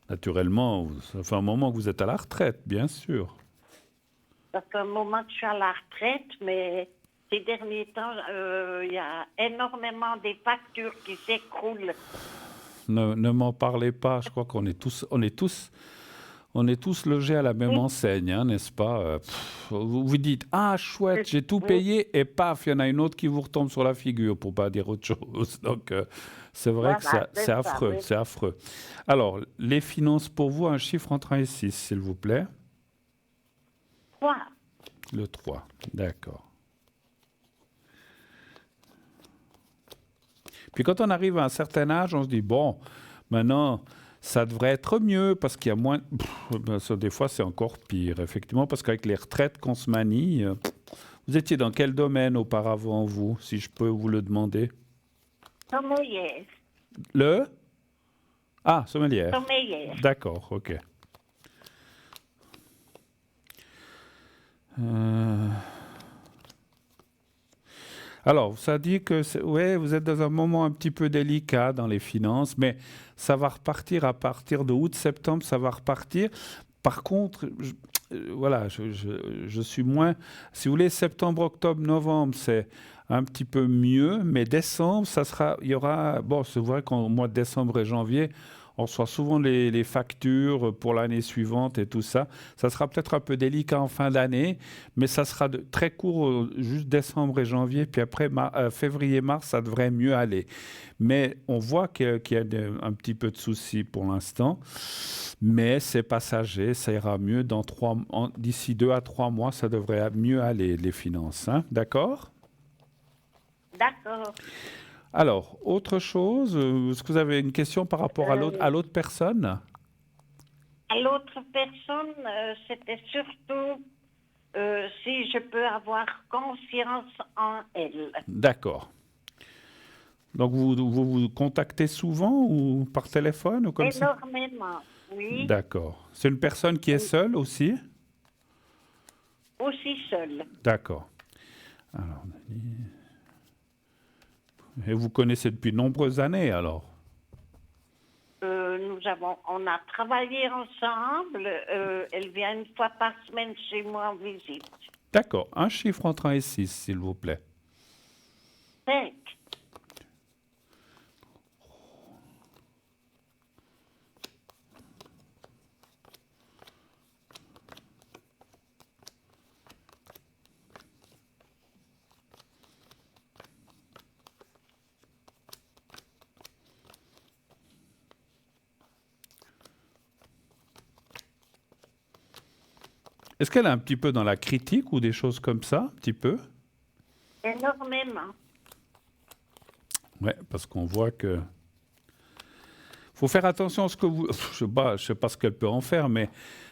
Naturellement, ça fait un moment que vous êtes à la retraite, bien sûr. Ça fait un moment que je suis à la retraite, mais ces derniers temps, il y a énormément des factures qui s'écroulent. Ne m'en parlez pas. Je crois qu'on est tous logés à la même enseigne, hein, n'est-ce pas? Vous vous dites, ah chouette, j'ai tout payé, et paf, il y en a une autre qui vous retombe sur la figure, pour pas dire autre chose. Donc, c'est vrai que c'est affreux, c'est affreux. Alors, les finances pour vous, un chiffre entre 1 et 6, s'il vous plaît. 3. Le 3, d'accord. Puis quand on arrive à un certain âge, on se dit, bon, maintenant, ça devrait être mieux parce qu'il y a moins... des fois, c'est encore pire, effectivement, parce qu'avec les retraites qu'on se manie... Vous étiez dans quel domaine auparavant, vous, si je peux vous le demander? Sommelière. Le? Ah, sommelière. Sommelière. D'accord, ok. Alors, ça dit que ouais, vous êtes dans un moment un petit peu délicat dans les finances, mais ça va repartir à partir de août-septembre, ça va repartir. Par contre, voilà, je suis moins... Si vous voulez, septembre, octobre, novembre, c'est un petit peu mieux, mais décembre, il y aura... Bon, c'est vrai qu'en mois de décembre et janvier, on reçoit souvent les factures pour l'année suivante et tout ça. Ça sera peut-être un peu délicat en fin d'année, mais ça sera très court, juste décembre et janvier. Puis après, février-mars, ça devrait mieux aller. Mais on voit qu'il y a un petit peu de soucis pour l'instant. Mais c'est passager, ça ira mieux d'ici 2 à 3 mois, ça devrait mieux aller, les finances. Hein? D'accord? D'accord. Alors, autre chose, est-ce que vous avez une question par rapport à l'autre personne? À l'autre personne, c'était surtout si je peux avoir confiance en elle. D'accord. Donc, vous contactez souvent ou par téléphone ou comme ça? Énormément, oui. D'accord. C'est une personne qui est seule aussi? Aussi seule. D'accord. Alors, et vous connaissez depuis de nombreuses années, alors? On a travaillé ensemble. Elle vient une fois par semaine chez moi en visite. D'accord. Un chiffre entre 1 et 6, s'il vous plaît. 5. Est-ce qu'elle est un petit peu dans la critique ou des choses comme ça, un petit peu? Énormément. Ouais, parce qu'on voit que faut faire attention à ce que vous. Je sais pas ce qu'elle peut en faire, mais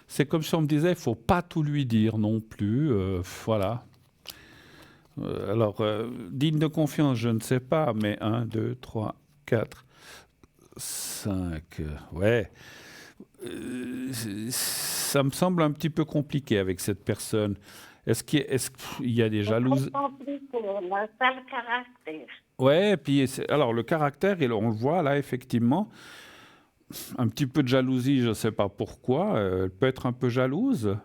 c'est comme si on me disait, il faut pas tout lui dire non plus. Voilà. Alors, digne de confiance, je ne sais pas, mais 1, 2, 3, 4, 5. Ouais. Ça me semble un petit peu compliqué avec cette personne. Est-ce qu'il y a des jalousies? C'est compliqué, elle a ça le caractère. Ouais, et puis alors le caractère, on le voit là effectivement, un petit peu de jalousie, je ne sais pas pourquoi. Elle peut être un peu jalouse.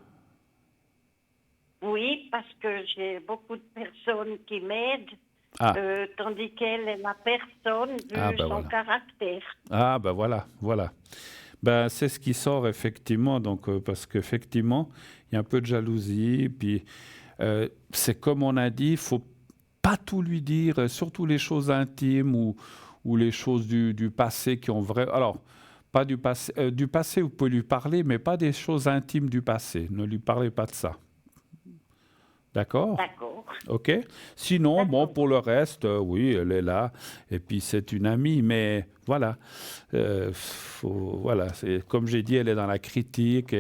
Oui, parce que j'ai beaucoup de personnes qui m'aident, Ah, tandis qu'elle est la personne vu Ah, ben son voilà. caractère. ah ben voilà, voilà. Ben c'est ce qui sort effectivement, donc parce qu'effectivement il y a un peu de jalousie, puis c'est comme on a dit, il faut pas tout lui dire, surtout les choses intimes ou les choses du passé qui ont vrai. Alors pas du passé vous pouvez lui parler, mais pas des choses intimes du passé. Ne lui parlez pas de ça. D'accord? D'accord. OK. Sinon, bon, D'accord. pour le reste, oui, elle est là. Et puis, c'est une amie, mais voilà. Voilà, c'est, comme j'ai dit, elle est dans la critique.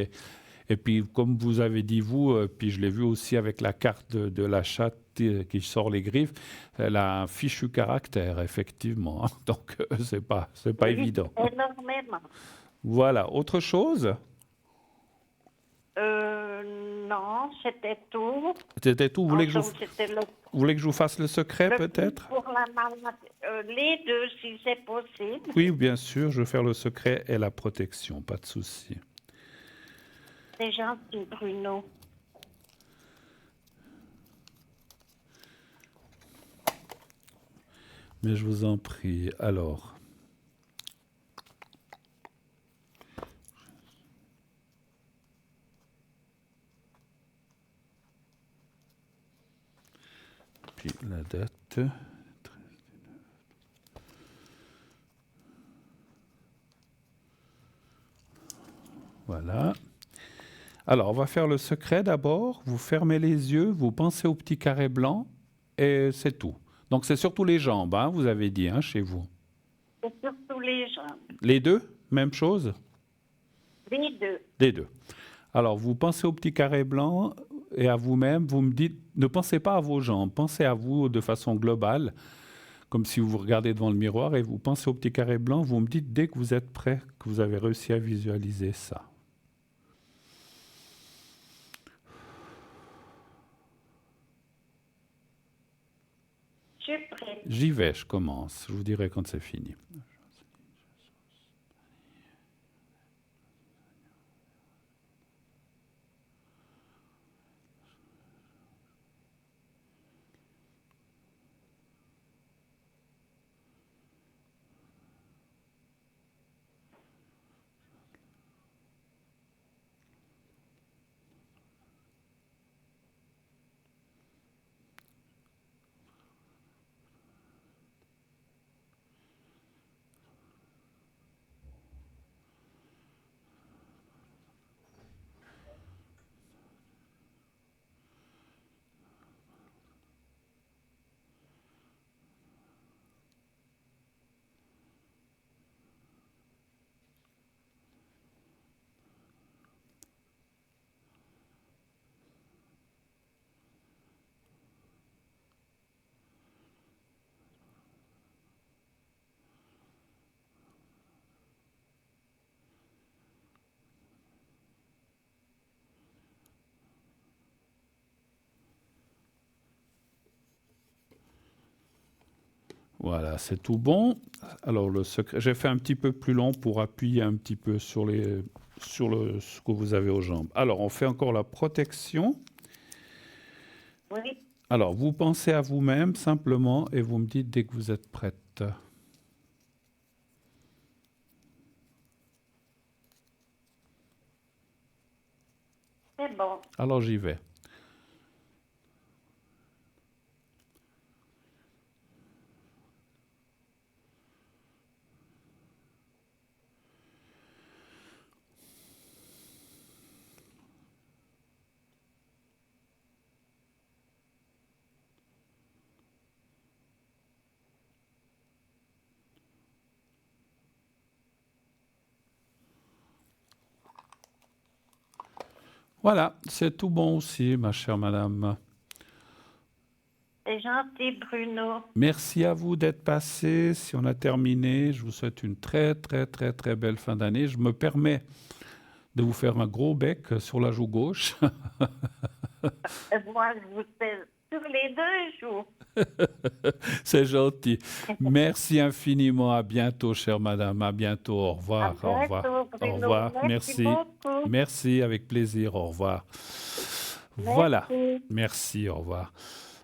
Et puis, comme vous avez dit, vous, puis je l'ai vu aussi avec la carte de la chatte qui sort les griffes, elle a un fichu caractère, effectivement. Hein. Donc, c'est pas Oui, évident. énormément. Voilà. Autre chose? Non, c'était tout. C'était tout. Vous voulez que En somme, c'était vous voulez que je vous fasse le secret, le prix peut-être? pour la maladie. Les deux, si c'est possible. Oui, bien sûr, je vais faire le secret et la protection, pas de souci. C'est gentil, Bruno. Mais je vous en prie. Alors, puis la date. Voilà. Alors, on va faire le secret d'abord. Vous fermez les yeux, vous pensez au petit carré blanc et c'est tout. Donc, c'est surtout les jambes, hein, vous avez dit, hein, chez vous. C'est surtout les gens. Les deux, même chose? Les deux. Les deux. Alors, vous pensez au petit carré blanc et à vous-même, vous me dites, ne pensez pas à vos jambes, pensez à vous de façon globale, comme si vous vous regardez devant le miroir et vous pensez au petit carré blanc, vous me dites dès que vous êtes prêt, que vous avez réussi à visualiser ça. Je suis prête. J'y vais, je commence. Je vous dirai quand c'est fini. Voilà, c'est tout bon. Alors le secret, j'ai fait un petit peu plus long pour appuyer un petit peu sur ce que vous avez aux jambes. Alors on fait encore la protection. Oui. Alors, vous pensez à vous-même simplement et vous me dites dès que vous êtes prête. C'est bon. Alors, j'y vais. Voilà, c'est tout bon aussi, ma chère madame. C'est gentil, Bruno. Merci à vous d'être passé. Si on a terminé, je vous souhaite une très, très, très, très belle fin d'année. Je me permets de vous faire un gros bec sur la joue gauche. Moi, je vous fais sur les 2 jours. C'est gentil. Merci infiniment. À bientôt, chère madame. À bientôt. Au À revoir. Au revoir. bientôt, Au Bruno. revoir. Merci Merci. beaucoup. Merci, avec plaisir. Au revoir. Voilà. Merci. Merci. Au revoir.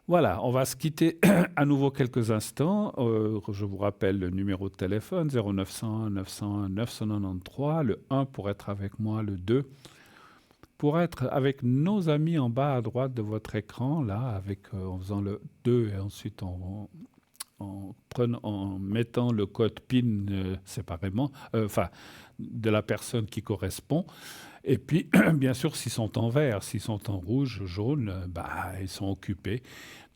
Voilà, on va se quitter à nouveau quelques instants. Je vous rappelle le numéro de téléphone 0901 901 993, le 1 pour être avec moi, le 2 pour être avec nos amis en bas à droite de votre écran, là, en faisant le 2 et ensuite en mettant le code PIN séparément, enfin, de la personne qui correspond. Et puis, bien sûr, s'ils sont en vert, s'ils sont en rouge, jaune, ils sont occupés.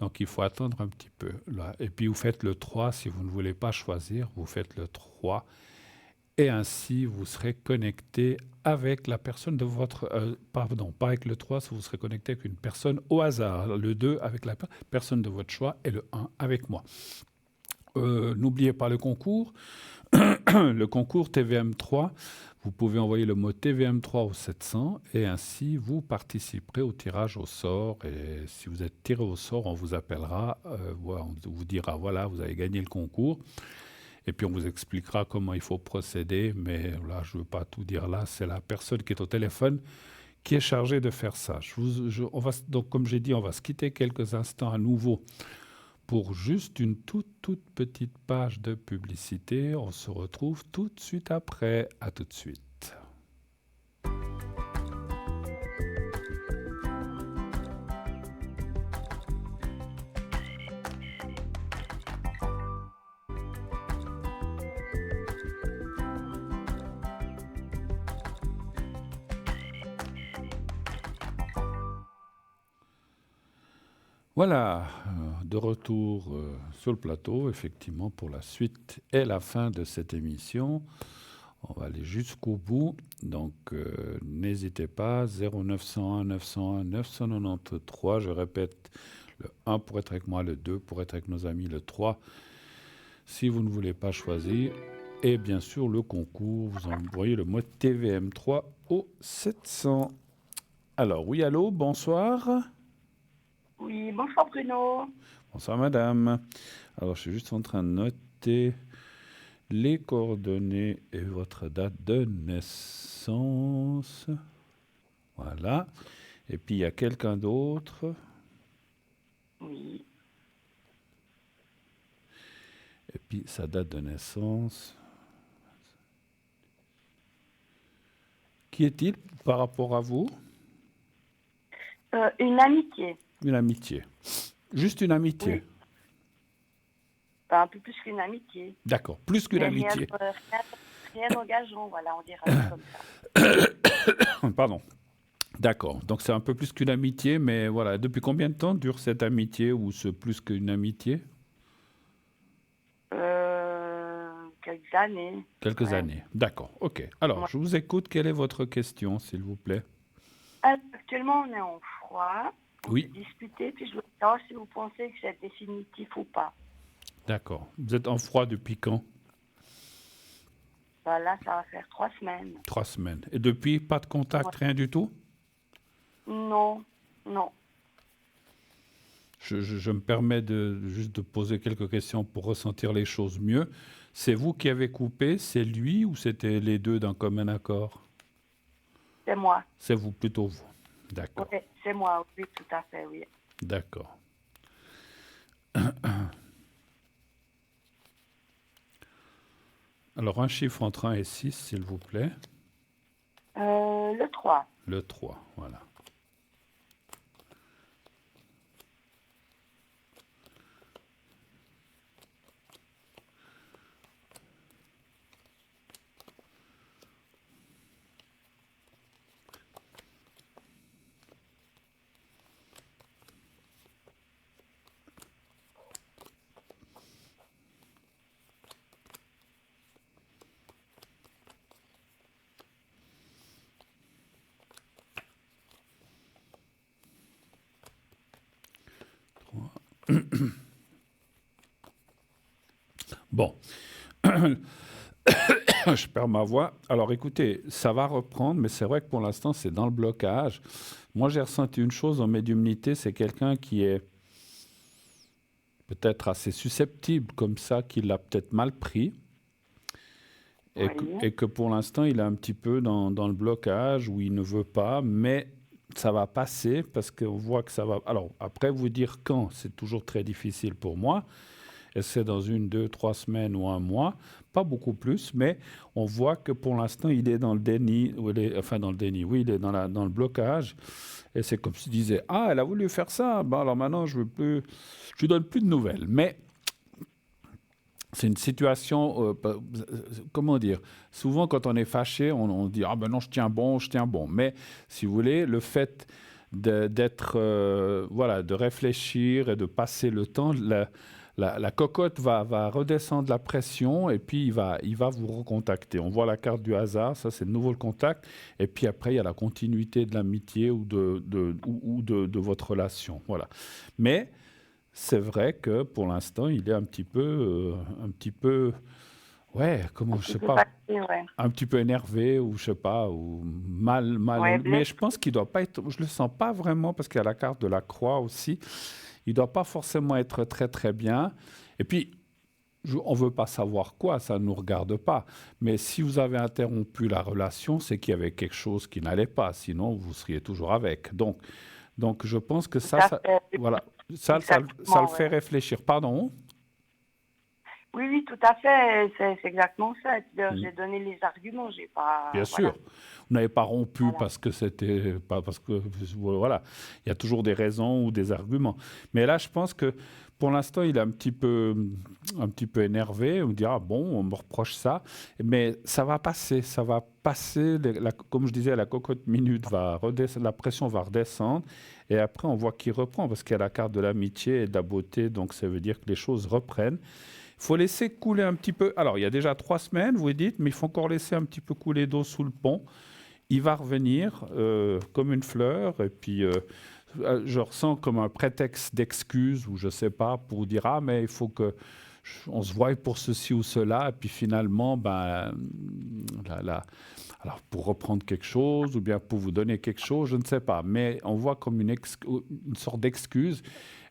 Donc, il faut attendre un petit peu. Là. Et puis, vous faites le 3. Si vous ne voulez pas choisir, vous faites le 3. Et ainsi, vous serez connecté avec la personne de votre... pardon, pas avec le 3, vous serez connecté avec une personne au hasard. Le 2 avec la personne de votre choix et le 1 avec moi. N'oubliez pas le concours. Le concours TVM3, vous pouvez envoyer le mot TVM3 au 700 et ainsi vous participerez au tirage au sort. Et si vous êtes tiré au sort, on vous appellera, on vous dira voilà, vous avez gagné le concours. Et puis on vous expliquera comment il faut procéder. Mais là, je ne veux pas tout dire là, c'est la personne qui est au téléphone qui est chargée de faire ça. Donc, comme j'ai dit, on va se quitter quelques instants à nouveau pour juste une toute petite page de publicité. On se retrouve tout de suite après. À tout de suite. Voilà, de retour sur le plateau, effectivement, pour la suite et la fin de cette émission. On va aller jusqu'au bout, donc n'hésitez pas, 0901 901 993, je répète, le 1 pour être avec moi, le 2 pour être avec nos amis, le 3 si vous ne voulez pas choisir, et bien sûr le concours, vous envoyez le mot TVM3 au 700. Alors, oui, allô, bonsoir. Oui, bonsoir Bruno. Bonsoir madame. Alors je suis juste en train de noter les coordonnées et votre date de naissance. Voilà. Et puis il y a quelqu'un d'autre. Oui. Et puis sa date de naissance. Qui est-il par rapport à vous? Une amitié. Une amitié. Juste une amitié. Oui. Enfin, un peu plus qu'une amitié. D'accord, plus qu'une Mais amitié. Rien d'engageant, voilà, on dira ça comme ça. Pardon. D'accord, donc c'est un peu plus qu'une amitié, mais voilà. Depuis combien de temps dure cette amitié ou ce plus qu'une amitié? Quelques années. Quelques années, d'accord, ok. Alors, je vous écoute, quelle est votre question, s'il vous plaît? Actuellement, on est en froid. Oui. On s'est disputé, puis je voulais savoir si vous pensez que c'est définitif ou pas. D'accord. Vous êtes en froid depuis quand? Là, ça va faire 3 semaines. 3 semaines. Et depuis, pas de contact, rien du tout? Non, non. Je me permets juste de poser quelques questions pour ressentir les choses mieux. C'est vous qui avez coupé, c'est lui ou c'était les deux d'un commun accord? C'est moi. C'est vous, plutôt vous. D'accord. Oui, c'est moi, oui, tout à fait, oui. D'accord. Alors, un chiffre entre 1 et 6, s'il vous plaît. Le 3. Le 3, voilà. Bon, je perds ma voix. Alors écoutez, ça va reprendre, mais c'est vrai que pour l'instant, c'est dans le blocage. Moi, j'ai ressenti une chose en médiumnité, c'est quelqu'un qui est peut-être assez susceptible comme ça, qui l'a peut-être mal pris, Oui. et que pour l'instant, il est un petit peu dans le blocage, où il ne veut pas, mais ça va passer, parce qu'on voit que ça va... Alors, après, vous dire quand, c'est toujours très difficile pour moi. Et c'est dans 1, 2, 3 semaines ou 1 mois, pas beaucoup plus, mais on voit que pour l'instant, il est dans le déni, enfin dans le déni, oui, il est dans le blocage. Et c'est comme s'il disait, ah, elle a voulu faire ça, ben alors maintenant, je lui donne plus de nouvelles. Mais c'est une situation, comment dire, souvent quand on est fâché, on dit, ah ben non, je tiens bon. Mais si vous voulez, le fait voilà, de réfléchir et de passer le temps, la cocotte va redescendre la pression et puis il va vous recontacter. On voit la carte du hasard, ça c'est de nouveau le contact. Et puis après, il y a la continuité de l'amitié ou de votre relation. Voilà. Mais c'est vrai que pour l'instant, il est un petit peu, ouais, comment, je sais pas, Ouais. un petit peu énervé ou je sais pas, ou mal. Ouais, Mais je pense qu'il doit pas être, je le sens pas vraiment parce qu'il y a la carte de la croix aussi. Il doit pas forcément être très très bien. Et puis, on veut pas savoir quoi, ça ne nous regarde pas. Mais si vous avez interrompu la relation, c'est qu'il y avait quelque chose qui n'allait pas. Sinon, vous seriez toujours avec. Donc je pense que Tout à fait. voilà, ça le Exactement, fait ouais. réfléchir. Pardon? Oui, oui, tout à fait. C'est exactement ça. C'est-à-dire, Mm. j'ai donné les arguments. J'ai pas. Bien Voilà. sûr. Vous n'avez pas rompu Voilà. parce que c'était pas parce que voilà, il y a toujours des raisons ou des arguments. Mais là, je pense que pour l'instant, il est un petit peu énervé. On dira bon, on me reproche ça, mais ça va passer, ça va passer. Comme je disais, la cocotte minute va redescendre, la pression va redescendre, et après on voit qu'il reprend parce qu'il y a la carte de l'amitié et de la beauté, donc ça veut dire que les choses reprennent. Il faut laisser couler un petit peu. Alors, il y a déjà 3 semaines, vous dites, mais il faut encore laisser un petit peu couler d'eau sous le pont. Il va revenir comme une fleur, et puis je ressens comme un prétexte d'excuse, ou je ne sais pas, pour dire, ah, mais il faut que on se voie pour ceci ou cela, et puis finalement, ben, alors pour reprendre quelque chose, ou bien pour vous donner quelque chose, je ne sais pas, mais on voit comme une sorte d'excuse,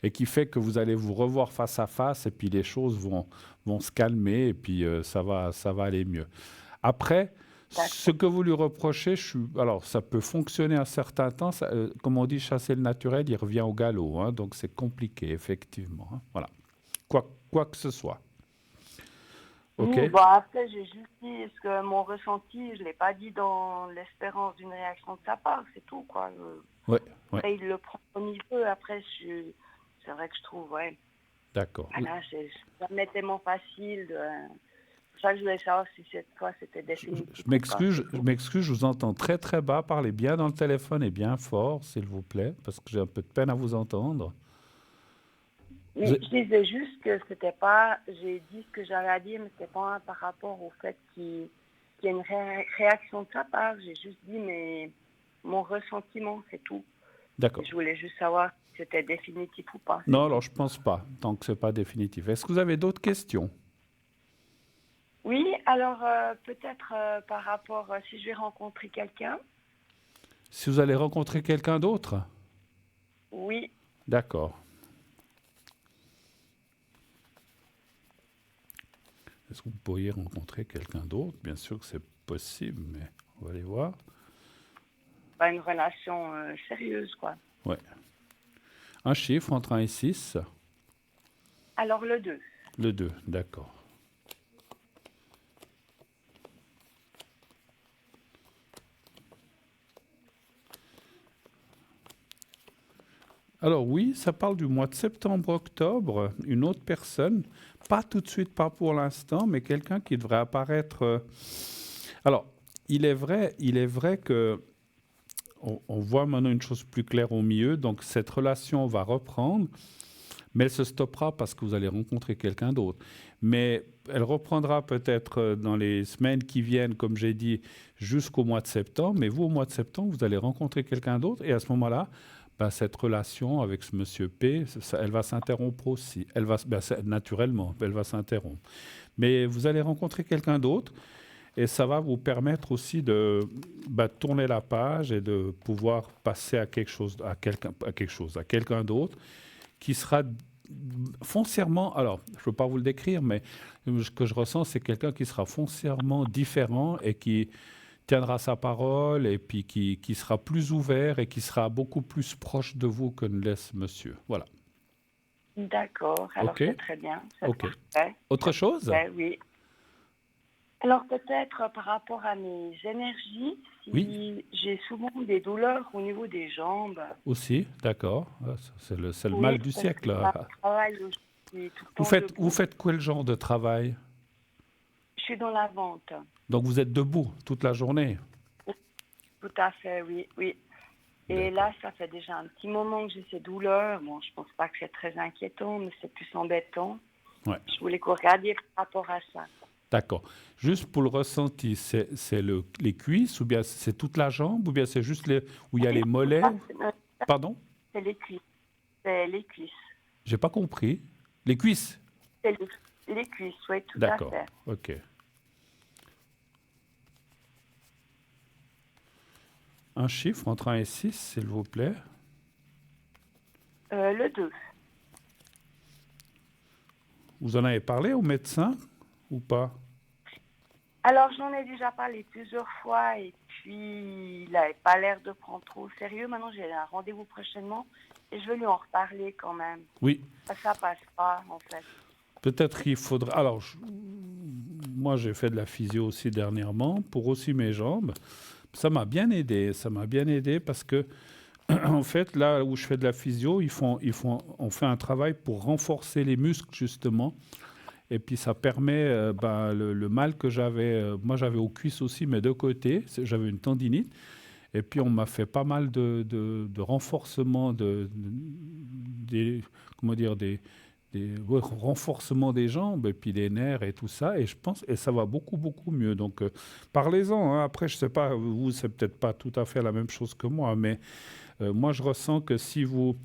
et qui fait que vous allez vous revoir face à face, et puis les choses vont se calmer, et puis ça va aller mieux. Après, ce que vous lui reprochez, alors ça peut fonctionner un certain temps, comme on dit, chasser le naturel, il revient au galop, hein, donc c'est compliqué, effectivement. Hein, voilà, quoi que ce soit. Ok. Oui, bon, après, j'ai juste dit ce que mon ressenti, je ne l'ai pas dit dans l'espérance d'une réaction de sa part, c'est tout, quoi. Ouais. Après, il le prend comme il veut. Après, c'est vrai que je trouve, ouais. D'accord. Voilà, c'est jamais tellement facile. C'est pour ça que je voulais savoir si cette fois c'était définitif. Je m'excuse, je vous entends très très bas. Parlez bien dans le téléphone et bien fort, s'il vous plaît, parce que j'ai un peu de peine à vous entendre. Mais je disais juste que c'était pas, j'ai dit ce que j'avais à dire, mais c'était pas par rapport au fait qu'il y a une réaction de sa part. J'ai juste dit, mais mon ressentiment, c'est tout. D'accord. Je voulais juste savoir si c'était définitif ou pas. Non, alors je pense pas, tant que c'est pas définitif. Est-ce que vous avez d'autres questions? Oui, alors peut-être par rapport, si je vais rencontrer quelqu'un. Si vous allez rencontrer quelqu'un d'autre? Oui. D'accord. Est-ce que vous pourriez rencontrer quelqu'un d'autre? Bien sûr que c'est possible, mais on va aller voir. Pas une relation sérieuse, quoi. Ouais. Un chiffre entre 1 et 6? Alors le 2. Le 2, d'accord. Alors oui, ça parle du mois de septembre-octobre, une autre personne, pas tout de suite, pas pour l'instant, mais quelqu'un qui devrait apparaître. Alors, il est vrai que on voit maintenant une chose plus claire au milieu, donc cette relation va reprendre, mais elle se stoppera parce que vous allez rencontrer quelqu'un d'autre. Mais elle reprendra peut-être dans les semaines qui viennent, comme j'ai dit, jusqu'au mois de septembre. Mais vous, au mois de septembre, vous allez rencontrer quelqu'un d'autre. Et à ce moment-là, ben, cette relation avec ce monsieur P, elle va s'interrompre aussi. Naturellement, elle va s'interrompre. Mais vous allez rencontrer quelqu'un d'autre. Et ça va vous permettre aussi de tourner la page et de pouvoir passer à quelque chose, à quelqu'un d'autre qui sera foncièrement, alors je ne veux pas vous le décrire, mais ce que je ressens, c'est quelqu'un qui sera foncièrement différent et qui tiendra sa parole et puis qui sera plus ouvert et qui sera beaucoup plus proche de vous que ne l'est ce monsieur. Voilà. D'accord, alors Ok. c'est très bien. C'est Ok. parfait. Autre chose? Oui. Alors peut-être par rapport à mes énergies, si Oui. j'ai souvent des douleurs au niveau des jambes. Aussi, d'accord. Ah, c'est le Oui, mal du parce que siècle. je travaille, je suis tout le Vous temps faites, debout. vous faites quel genre de travail? Je suis dans la vente. Donc vous êtes debout toute la journée? Tout à fait, oui, oui. Et là, ça fait déjà un petit moment que j'ai ces douleurs. Bon, je pense pas que c'est très inquiétant, mais c'est plus embêtant. Ouais. Je voulais que vous regardiez par rapport à ça. D'accord. Juste pour le ressenti, c'est les cuisses ou bien c'est toute la jambe ou bien c'est juste où il y a les mollets? Pardon? C'est les cuisses. C'est les cuisses. J'ai pas compris. Les cuisses? C'est les cuisses, oui, tout à D'accord. fait. Ok. Un chiffre entre 1 et 6, s'il vous plaît. Le 2. Vous en avez parlé au médecin ou pas? Alors, j'en ai déjà parlé plusieurs fois et puis il n'avait pas l'air de prendre trop au sérieux. Maintenant, j'ai un rendez-vous prochainement et je vais lui en reparler quand même. Oui. Ça passe pas, en fait. Peut-être qu'il faudra. Alors, moi, j'ai fait de la physio aussi dernièrement pour aussi mes jambes. Ça m'a bien aidé. Ça m'a bien aidé parce que, en fait, là où je fais de la physio, on fait un travail pour renforcer les muscles, justement. Et puis, ça permet le mal que j'avais. Moi, j'avais aux cuisses aussi, mais de côté. J'avais une tendinite. Et puis, on m'a fait pas mal de renforcement comment dire, renforcement des jambes et puis des nerfs et tout ça. Et je pense, et ça va beaucoup, beaucoup mieux. Donc, parlez-en. Hein. Après, je sais pas, vous, c'est peut-être pas tout à fait la même chose que moi, mais moi, je ressens que si vous...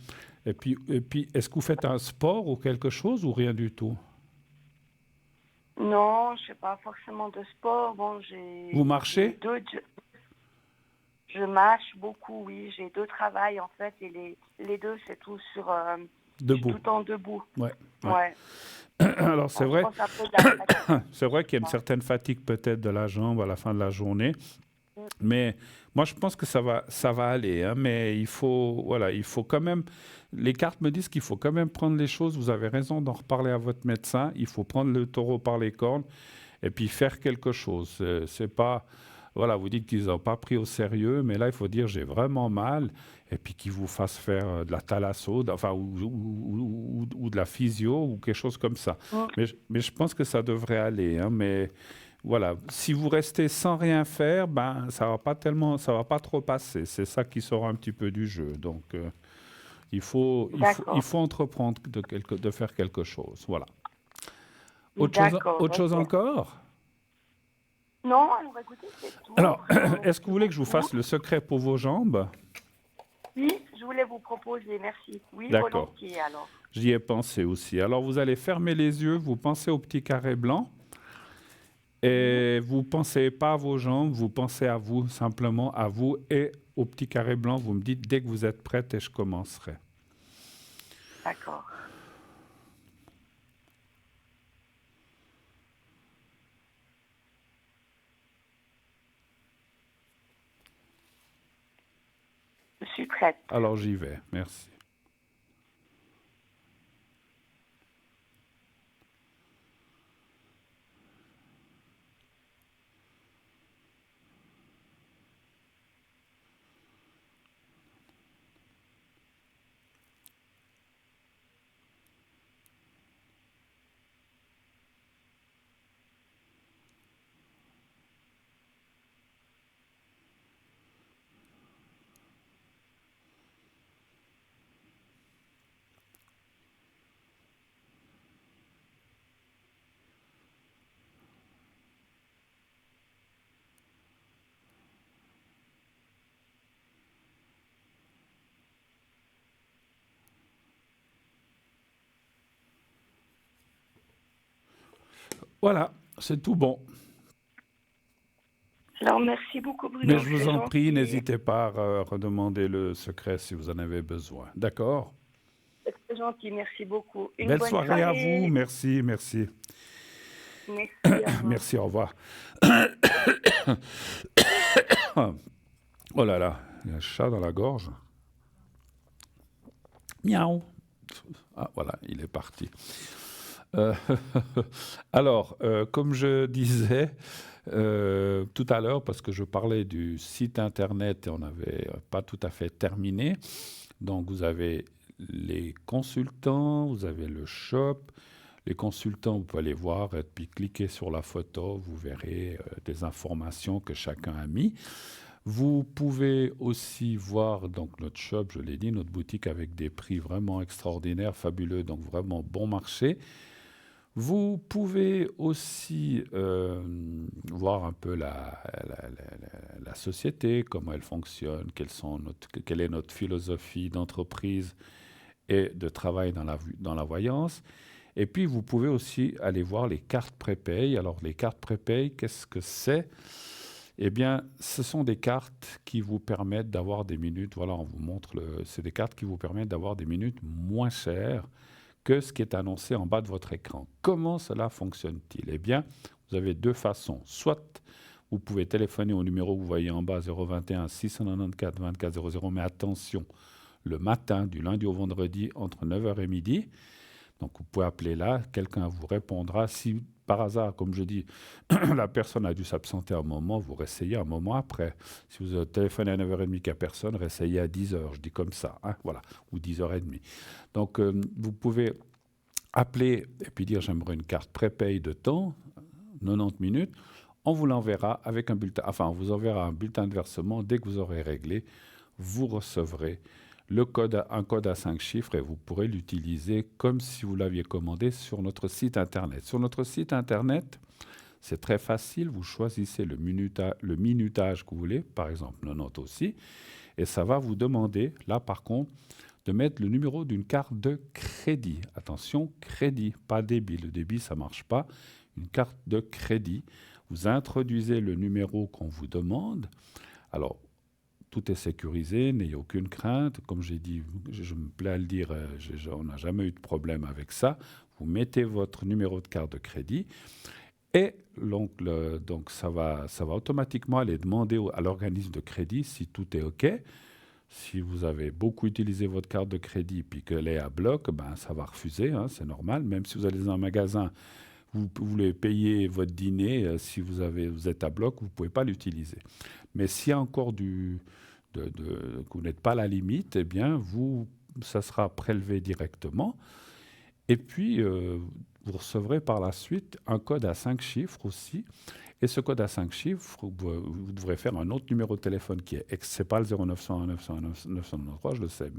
et puis est-ce que vous faites un sport ou quelque chose ou rien du tout? Non, je ne fais pas forcément de sport. Bon, Vous marchez? Je marche beaucoup, oui. J'ai 2 travails, en fait, et les 2, c'est tout sur... Debout. tout le temps debout. Ouais. Ouais. Alors, c'est vrai, Je pense un peu de la fatigue. c'est vrai qu'il y a une certaine fatigue peut-être de la jambe à la fin de la journée. Mais moi, je pense que ça va aller. Hein, mais il faut quand même. Les cartes me disent qu'il faut quand même prendre les choses. Vous avez raison d'en reparler à votre médecin. Il faut prendre le taureau par les cornes et puis faire quelque chose. C'est pas. Voilà, vous dites qu'ils n'ont pas pris au sérieux, mais là, il faut dire j'ai vraiment mal, et puis qu'ils vous fassent faire de la thalasso, enfin, ou de la physio, ou quelque chose comme ça. Mais je pense que ça devrait aller. Hein, mais voilà, si vous restez sans rien faire, ben ça va pas trop passer. C'est ça qui sort un petit peu du jeu. Donc il faut entreprendre de faire quelque chose. Voilà. Autre chose encore? Non, alors écoutez, c'est tout. Alors, est-ce que vous voulez que je vous fasse le secret pour vos jambes? Oui, je voulais vous proposer, merci. Oui, d'accord. Volontiers alors. J'y ai pensé aussi. Alors, vous allez fermer les yeux, vous pensez au petit carré blanc. Et vous pensez pas à vos jambes, vous pensez à vous, simplement à vous et au petit carré blanc. Vous me dites dès que vous êtes prête et je commencerai. D'accord. Je suis prête. Alors j'y vais, merci. Voilà, c'est tout bon. Alors, merci beaucoup, Bruno. Mais je vous c'est en prie, gentil. n'hésitez pas à redemander le secret si vous en avez besoin. D'accord? C'est gentil, merci beaucoup. Une Belle bonne soirée à vous. Merci. Merci, au revoir. Merci, au revoir. Oh là là, il y a un chat dans la gorge. Miaou. Ah voilà, il est parti. Euh, alors, comme je disais tout à l'heure, parce que je parlais du site internet et on n'avait pas tout à fait terminé, donc vous avez les consultants, vous avez le shop. Les consultants, vous pouvez aller voir et puis cliquer sur la photo, vous verrez des informations que chacun a mis. Vous pouvez aussi voir donc notre shop, je l'ai dit, notre boutique avec des prix vraiment extraordinaires, fabuleux, donc vraiment bon marché. Vous pouvez aussi voir un peu la société, comment elle fonctionne, quelle est notre philosophie d'entreprise et de travail dans la voyance. Et puis, vous pouvez aussi aller voir les cartes prépay. Alors, les cartes prépay, qu'est-ce que c'est? Eh bien, ce sont des cartes qui vous permettent d'avoir des minutes. Voilà, on vous montre. C'est des cartes qui vous permettent d'avoir des minutes moins chères que ce qui est annoncé en bas de votre écran. Comment cela fonctionne-t-il? Eh bien, vous avez deux façons. Soit vous pouvez téléphoner au numéro que vous voyez en bas, 021 694 24 00, mais attention, le matin, du lundi au vendredi, entre 9h et midi. Donc, vous pouvez appeler là, quelqu'un vous répondra. Si par hasard, comme je dis, la personne a dû s'absenter un moment, vous réessayez un moment après. Si vous téléphonez à 9h30 qu'il n'y a personne, réessayez à 10h, je dis comme ça, hein, voilà, ou 10h30. Donc, vous pouvez appeler et puis dire j'aimerais une carte prépay de temps, 90 minutes. On vous l'enverra avec un bulletin, enfin, on vous enverra un bulletin de versement. Dès que vous aurez réglé, vous recevrez un code à 5 chiffres et vous pourrez l'utiliser comme si vous l'aviez commandé sur notre site internet. Sur notre site internet, c'est très facile. Vous choisissez le minutage que vous voulez, par exemple 90 aussi, et ça va vous demander, là par contre, de mettre le numéro d'une carte de crédit. Attention, crédit, pas débit. Le débit, ça ne marche pas. Une carte de crédit. Vous introduisez le numéro qu'on vous demande. Alors, tout est sécurisé, n'ayez aucune crainte. Comme j'ai dit, je me plais à le dire, on n'a jamais eu de problème avec ça. Vous mettez votre numéro de carte de crédit et donc ça va automatiquement aller demander à l'organisme de crédit si tout est OK. Si vous avez beaucoup utilisé votre carte de crédit puis qu'elle est à bloc, ben, ça va refuser, hein, c'est normal. Même si vous allez dans un magasin, vous voulez payer votre dîner, si vous êtes à bloc, vous ne pouvez pas l'utiliser. Mais s'il y a encore que vous n'êtes pas à la limite, eh bien, ça sera prélevé directement. Et puis, vous recevrez par la suite un code à 5 chiffres aussi. Et ce code à 5 chiffres, vous devrez faire un autre numéro de téléphone qui est, c'est pas le 0901 901 993, je le sais,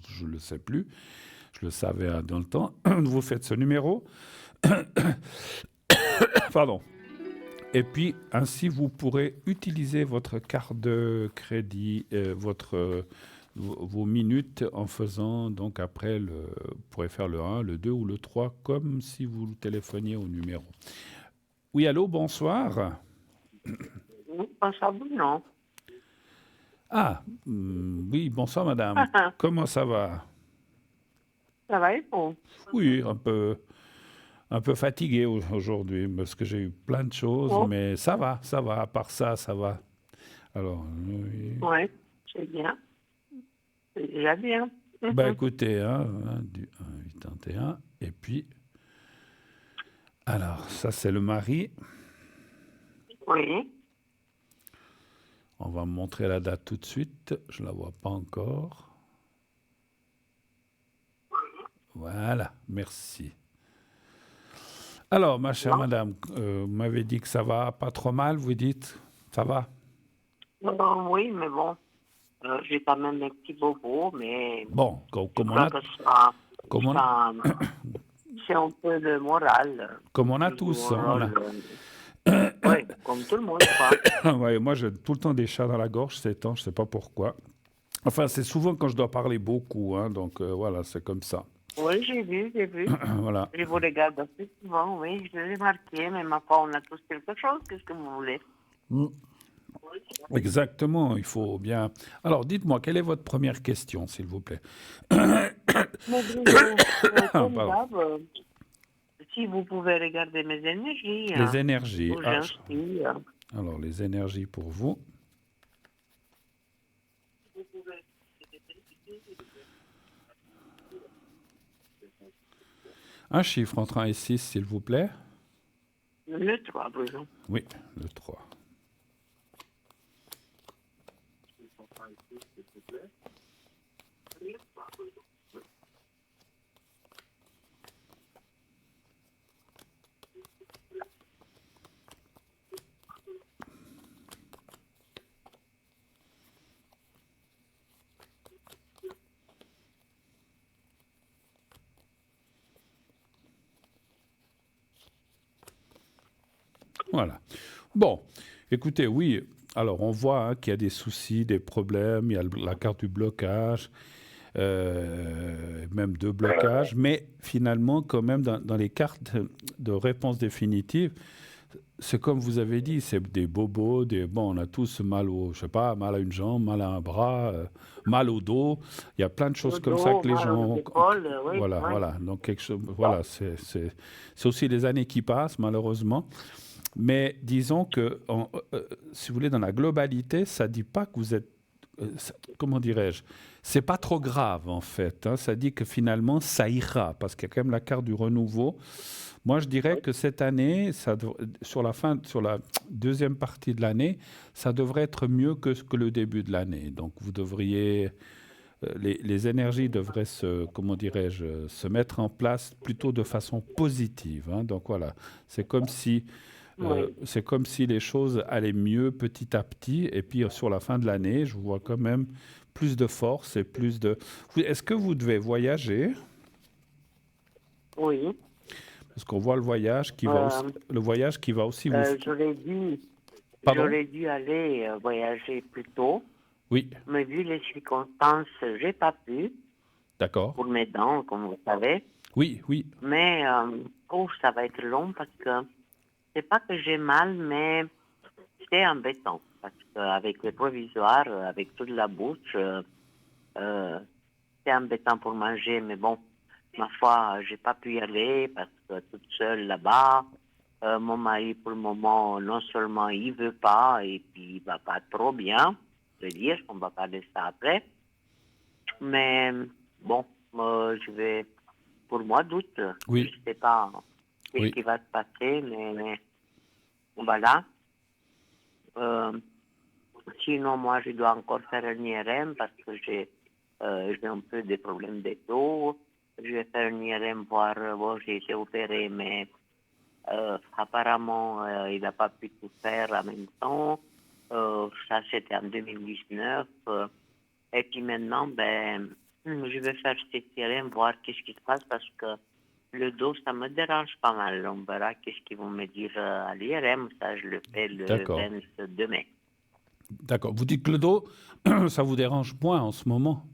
je le sais plus. Je le savais dans le temps. Vous faites ce numéro. Pardon. Et puis, ainsi, vous pourrez utiliser votre carte de crédit, vos minutes en faisant, donc après, vous pourrez faire le 1, le 2 ou le 3, comme si vous téléphoniez au numéro. Oui, allô, bonsoir. Bonsoir, Bruno. Ah, oui, bonsoir, madame. Comment ça va? Ça va être bon. Oui, un peu fatigué aujourd'hui, parce que j'ai eu plein de choses, mais ça va, à part ça, ça va. Alors, oui. Ouais, c'est bien. C'est déjà bien. Ben écoutez, du 1,81, et puis, alors, ça c'est le mari. Oui. On va me montrer la date tout de suite, je ne la vois pas encore. Voilà, merci. Alors, ma chère madame, vous m'avez dit que ça va pas trop mal, vous dites? Ça va? Oui, mais bon, j'ai quand même un petit bobo, mais... Bon, comme c'est un peu de morale. Comme on a tous. Oui, comme tout le monde, quoi. Ouais, moi, j'ai tout le temps des chats dans la gorge ces temps, je ne sais pas pourquoi. Enfin, c'est souvent quand je dois parler beaucoup, hein, donc voilà, c'est comme ça. Oui, j'ai vu. Voilà. Je vous regarde assez souvent, oui, je l'ai remarqué, mais ma foi, on a tous quelque chose, qu'est-ce que vous voulez? Exactement, il faut bien. Alors, dites-moi, quelle est votre première question, s'il vous plaît? Mais Bruno, comme Pardon. d'hab, si vous pouvez regarder mes énergies, Les énergies. où j'en suis. Alors, les énergies pour vous. Un chiffre entre 1 et 6, s'il vous plaît. Le 3, Bruno. Oui, le 3. Voilà. Bon, écoutez, oui, alors on voit qu'il y a des soucis, des problèmes, il y a la carte du blocage, même deux blocages, mais finalement, quand même, dans les cartes de réponse définitive, c'est comme vous avez dit, c'est des bobos, bon, on a tous mal je sais pas, mal à une jambe, mal à un bras, mal au dos. Il y a plein de choses comme ça que les gens. Voilà, oui. voilà. Donc quelque chose, voilà, c'est aussi les années qui passent, malheureusement. Mais disons que, si vous voulez, dans la globalité, ça ne dit pas que vous êtes, comment dirais-je, c'est pas trop grave en fait. Hein. Ça dit que finalement, ça ira, parce qu'il y a quand même la carte du renouveau. Moi, je dirais que cette année, sur la deuxième partie de l'année, ça devrait être mieux que le début de l'année. Donc, vous devriez, les énergies devraient comment dirais-je, se mettre en place plutôt de façon positive. Hein. Donc voilà, c'est comme si c'est comme si les choses allaient mieux petit à petit. Et puis sur la fin de l'année, je vois quand même plus de force et plus de. Est-ce que vous devez voyager? Oui. Parce qu'on voit le voyage qui va aussi vous. J'aurais dû aller voyager plus tôt. Oui. Mais vu les circonstances, j'ai pas pu. D'accord. Pour mes dents, comme vous savez. Oui, oui. Mais ça va être long parce que c'est pas que j'ai mal, mais c'est embêtant. Parce qu'avec les provisoires, avec toute la bouche, c'est embêtant pour manger. Mais bon, ma foi, j'ai pas pu y aller parce que toute seule là-bas, mon mari, pour le moment, non seulement il veut pas, et puis il va pas trop bien, je veux dire, on va parler de ça après. Mais bon, je vais, pour mois d'août, je ne sais pas ce qui va se passer, mais voilà. Sinon, moi, je dois encore faire un IRM parce que j'ai un peu des problèmes de dos. Je vais faire un IRM voir, j'ai été opéré, mais apparemment, il n'a pas pu tout faire en même temps. Ça, c'était en 2019. Et puis maintenant, je vais faire cet IRM, voir qu'est-ce qui se passe parce que le dos, ça me dérange pas mal. On verra qu'est-ce qu'ils vont me dire à l'IRM. Ça, je le fais le 22 mai. D'accord. Vous dites que le dos, ça vous dérange moins en ce moment?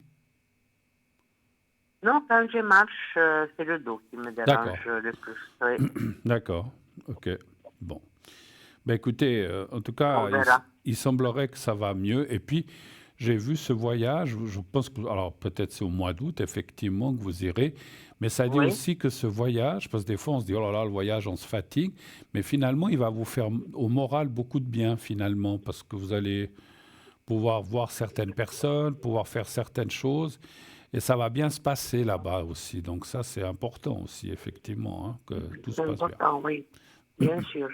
Non, quand je marche, c'est le dos qui me dérange le plus. Oui. D'accord. OK. Bon. Ben écoutez, en tout cas, il semblerait que ça va mieux. Et puis, j'ai vu ce voyage, je pense que, alors peut-être c'est au mois d'août, effectivement, que vous irez, mais ça dit aussi que ce voyage, parce que des fois on se dit, oh là là, le voyage, on se fatigue, mais finalement, il va vous faire au moral beaucoup de bien, finalement, parce que vous allez pouvoir voir certaines personnes, pouvoir faire certaines choses, et ça va bien se passer là-bas aussi. Donc ça, c'est important aussi, effectivement, hein, que tout se passe bien. Oui, bien sûr.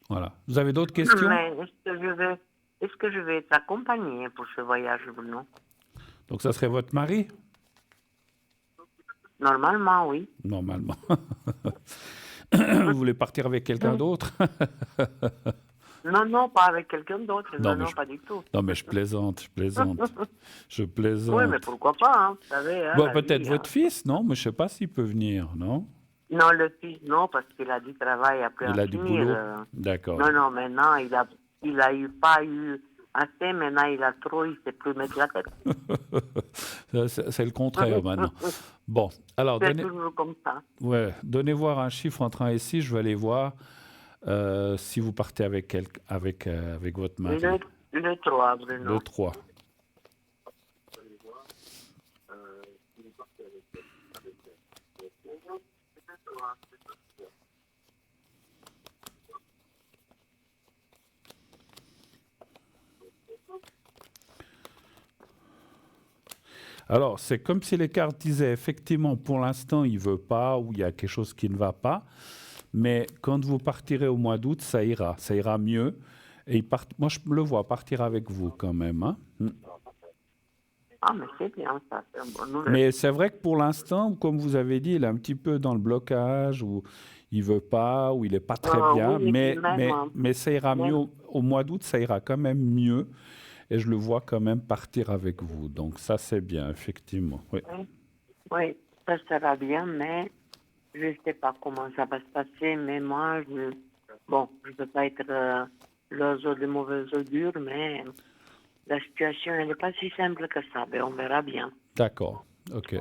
Voilà. Vous avez d'autres questions? Mais est-ce que je vais être accompagnée pour ce voyage, Bruno? Donc, ça serait votre mari? Normalement, oui. Normalement. Vous voulez partir avec quelqu'un d'autre? Non, pas avec quelqu'un d'autre. Non, pas du tout. Non, mais je plaisante. Je plaisante. Oui, mais pourquoi pas, hein, vous savez. Hein, peut-être votre fils, non? Mais je ne sais pas s'il peut venir, non? Non, le fils, non, parce qu'il a du travail après. Il a du boulot? D'accord. Non, maintenant, il a pas eu assez, maintenant il a trop, il ne sait plus mettre la tête. C'est le contraire maintenant. Bon, alors, C'est toujours comme ça. donnez voir un chiffre entre 1 et 6. Je vais aller voir si vous partez avec votre mari. Le 3, Bruno. Le 3. Alors, c'est comme si les cartes disaient, effectivement, pour l'instant, il ne veut pas, ou il y a quelque chose qui ne va pas. Mais quand vous partirez au mois d'août, ça ira mieux. Et moi, je le vois partir avec vous quand même. Hein. Ah, mais c'est bien ça. C'est une bonne nouvelle. Mais c'est vrai que pour l'instant, comme vous avez dit, il est un petit peu dans le blocage, ou il ne veut pas, ou il n'est pas très bien. Oui, Mais ça ira mieux. Au mois d'août, ça ira quand même mieux. Et je le vois quand même partir avec vous. Donc ça, c'est bien, effectivement. Oui. Oui, ça sera bien, mais je ne sais pas comment ça va se passer. Mais moi, je ne peux pas être l'oiseau de mauvais augure, mais la situation, elle n'est pas si simple que ça. Mais on verra bien. D'accord, ok.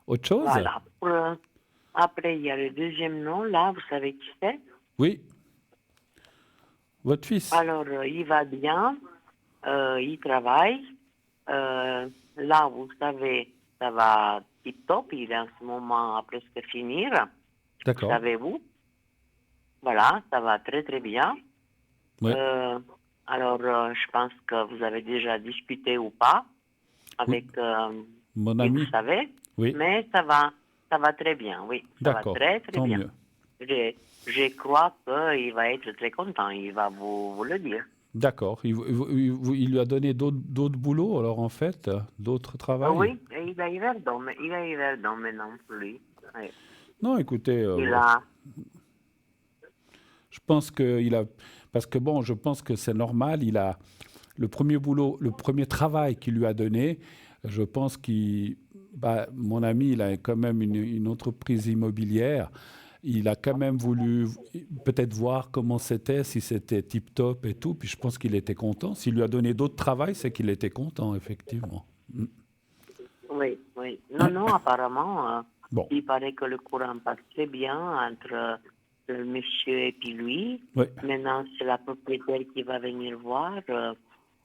Autre chose? Voilà. Après, il y a le deuxième nom, là, vous savez qui c'est? Oui. Votre fils? Alors, il va bien. Il travaille. Là, vous savez, ça va tip-top. Il est en ce moment à presque finir. D'accord. Savez-vous? Voilà, ça va très très bien. Oui. Alors, je pense que vous avez déjà discuté ou pas avec mon qui ami. vous savez. Oui. Mais ça va très bien, oui. Ça va D'accord. très très Tant bien. mieux. Je crois qu'il va être très content. Il va vous le dire. D'accord. Il lui a donné d'autres boulots, alors, en fait, d'autres travails? Oui, et il a ouvert maintenant, lui. Oui. Non, écoutez, Il a... je pense qu'il a... Parce que, bon, je pense que c'est normal. Il a le premier boulot, le premier travail qu'il lui a donné. Je pense mon ami, il a quand même une entreprise immobilière. Il a quand même voulu peut-être voir comment c'était, si c'était tip-top et tout. Puis je pense qu'il était content. S'il lui a donné d'autres travails, c'est qu'il était content, effectivement. Oui. Non, apparemment, Bon. il paraît que le courant passe très bien entre le monsieur et puis lui. Oui. Maintenant, c'est la propriétaire qui va venir voir.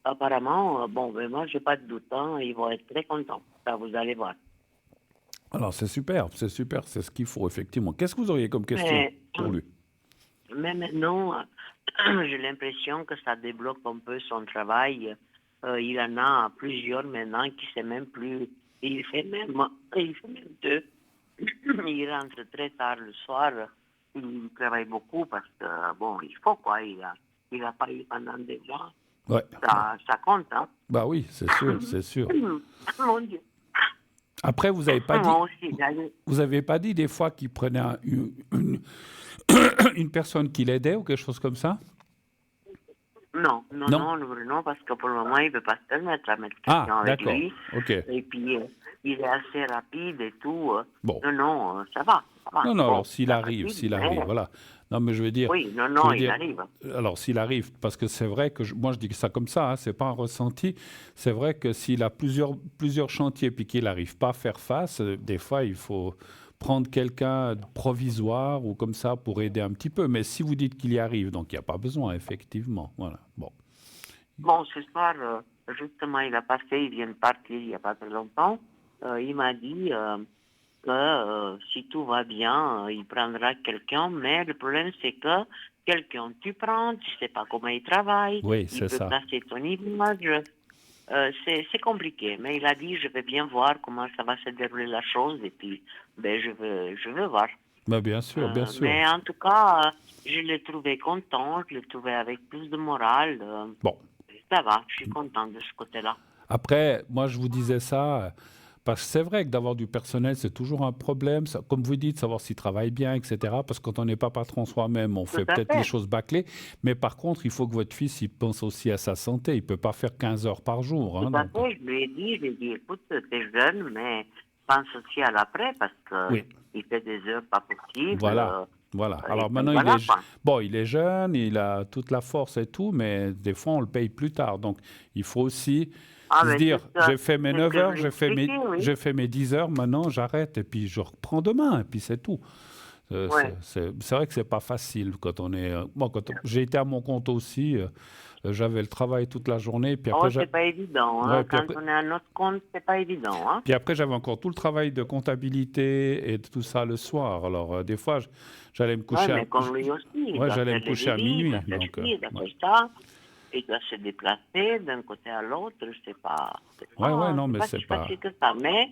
Apparemment, mais moi, je n'ai pas de doute. Hein, ils vont être très contents. Ça, vous allez voir. Alors, c'est super, c'est ce qu'il faut, effectivement. Qu'est-ce que vous auriez comme question pour lui? Mais maintenant, j'ai l'impression que ça débloque un peu son travail. Il en a plusieurs maintenant qui ne sait même plus. Il fait même deux. Il rentre très tard le soir. Il travaille beaucoup parce que, il faut quoi. Il a pas eu pendant des mois. Ouais. Ça compte, hein. Bah oui, c'est sûr, c'est sûr. Mon Dieu. Après, vous n'avez pas dit... Moi aussi, Vous avez pas dit des fois qu'il prenait une personne qui l'aidait ou quelque chose comme ça? Non, parce que pour le moment, il ne veut pas se permettre à mettre quelqu'un avec lui. Ok. Et puis, il est assez rapide et tout. Bon. Non, ça va. Non, alors s'il arrive, voilà. Non, mais je veux dire... Oui, il arrive. Alors, s'il arrive, parce que c'est vrai que, moi je dis ça comme ça, hein, c'est pas un ressenti, c'est vrai que s'il a plusieurs chantiers puis qu'il n'arrive pas à faire face, des fois il faut prendre quelqu'un de provisoire ou comme ça pour aider un petit peu. Mais si vous dites qu'il y arrive, donc il n'y a pas besoin, effectivement. Voilà. Bon, ce soir, justement, il vient de partir il n'y a pas très longtemps. Il m'a dit... que si tout va bien, il prendra quelqu'un, mais le problème c'est que quelqu'un tu prends, tu ne sais pas comment il travaille, oui, il peut placer ton image, c'est compliqué, mais il a dit je vais bien voir comment ça va se dérouler la chose et puis je veux voir. Bah, bien sûr. Mais en tout cas, je l'ai trouvé content, je l'ai trouvé avec plus de morale. Bon. Ça va, je suis content de ce côté-là. Après, moi je vous disais ça... Parce que c'est vrai que d'avoir du personnel, c'est toujours un problème. Comme vous dites, savoir s'il travaille bien, etc. Parce que quand on n'est pas patron soi-même, on fait peut-être les choses bâclées. Mais par contre, il faut que votre fils il pense aussi à sa santé. Il ne peut pas faire 15 heures par jour. Tout à fait. Je lui ai dit, écoute, t'es jeune, mais pense aussi à l'après parce qu'il fait des heures pas possibles. Voilà. Alors maintenant, il est jeune, il a toute la force et tout, mais des fois, on le paye plus tard. Donc, il faut aussi Ah, Se mais dire, c'est ça, j'ai fait mes c'est ce 9 que heures, je l'expliquais, oui. j'ai fait mes 10 heures, maintenant j'arrête et puis je reprends demain et puis c'est tout. Ouais. C'est vrai que c'est pas facile quand on est. Bon, j'ai été à mon compte aussi, j'avais le travail toute la journée, puis Oh, après, c'est pas évident, ouais, hein. Quand on est à notre compte, c'est pas évident, hein. puis après j'avais encore tout le travail de comptabilité et de tout ça le soir. Alors des fois, j'allais me Ouais, coucher mais comme lui aussi, il ouais, doit j'allais faire me les coucher à devis, il minuit. doit faire Donc, ci, il doit ouais. faire ça. Il doit se déplacer d'un côté à l'autre, Ouais, non, c'est mais pas c'est si pas. facile que ça. Mais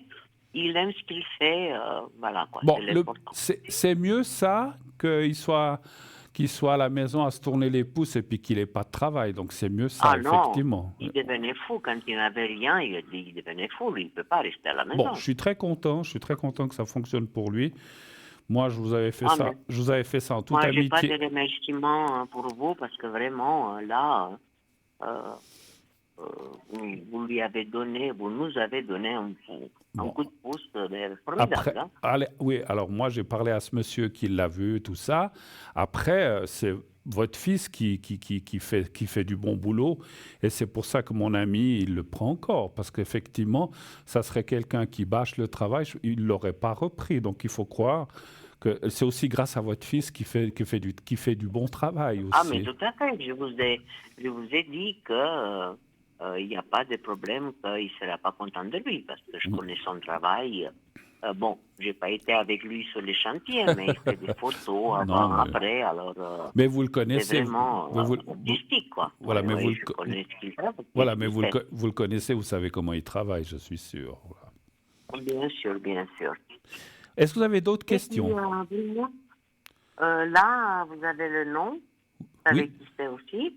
il aime ce qu'il fait, voilà, quoi, Bon, c'est l'important. c'est mieux ça qu'il soit à la maison à se tourner les pouces et puis qu'il n'ait pas de travail. Donc c'est mieux ça, Ah non, effectivement. il devenait fou quand il n'avait rien, il devenait fou, lui, il ne peut pas rester à la Bon, maison. je suis très content que ça fonctionne pour lui. Moi, Ah, mais je vous avais fait ça en toute moi, j'ai pas de amitié. remerciements pour vous parce que vraiment, là, euh, vous lui avez donné, vous nous avez donné un Bon, coup de pouce après, formidable, hein. oui, alors moi j'ai parlé à ce monsieur qui l'a vu, tout ça. Après, c'est votre fils qui fait du bon boulot et c'est pour ça que mon ami, il le prend encore. Parce qu'effectivement, ça serait quelqu'un qui bâche le travail, il ne l'aurait pas repris. Donc il faut croire que c'est aussi grâce à votre fils qui fait du bon travail Ah, mais aussi. tout à fait. Je vous ai dit que il n'y a pas de problème qu'il ne sera pas content de lui parce que je connais son travail. Bon, j'ai pas été avec lui sur les chantiers, mais il fait des photos Non, avant, mais, après. Alors, mais vous le c'est connaissez. vraiment artistique, quoi. Voilà, mais Oui, je connais ce qu'il fait. parce que voilà, je mais le sais. vous le connaissez, vous savez comment il travaille, je suis sûr. Voilà. Bien sûr, bien sûr. Est-ce que vous avez d'autres Et puis, questions? Bruno, là, vous avez le nom. Vous savez Oui. qui c'est aussi.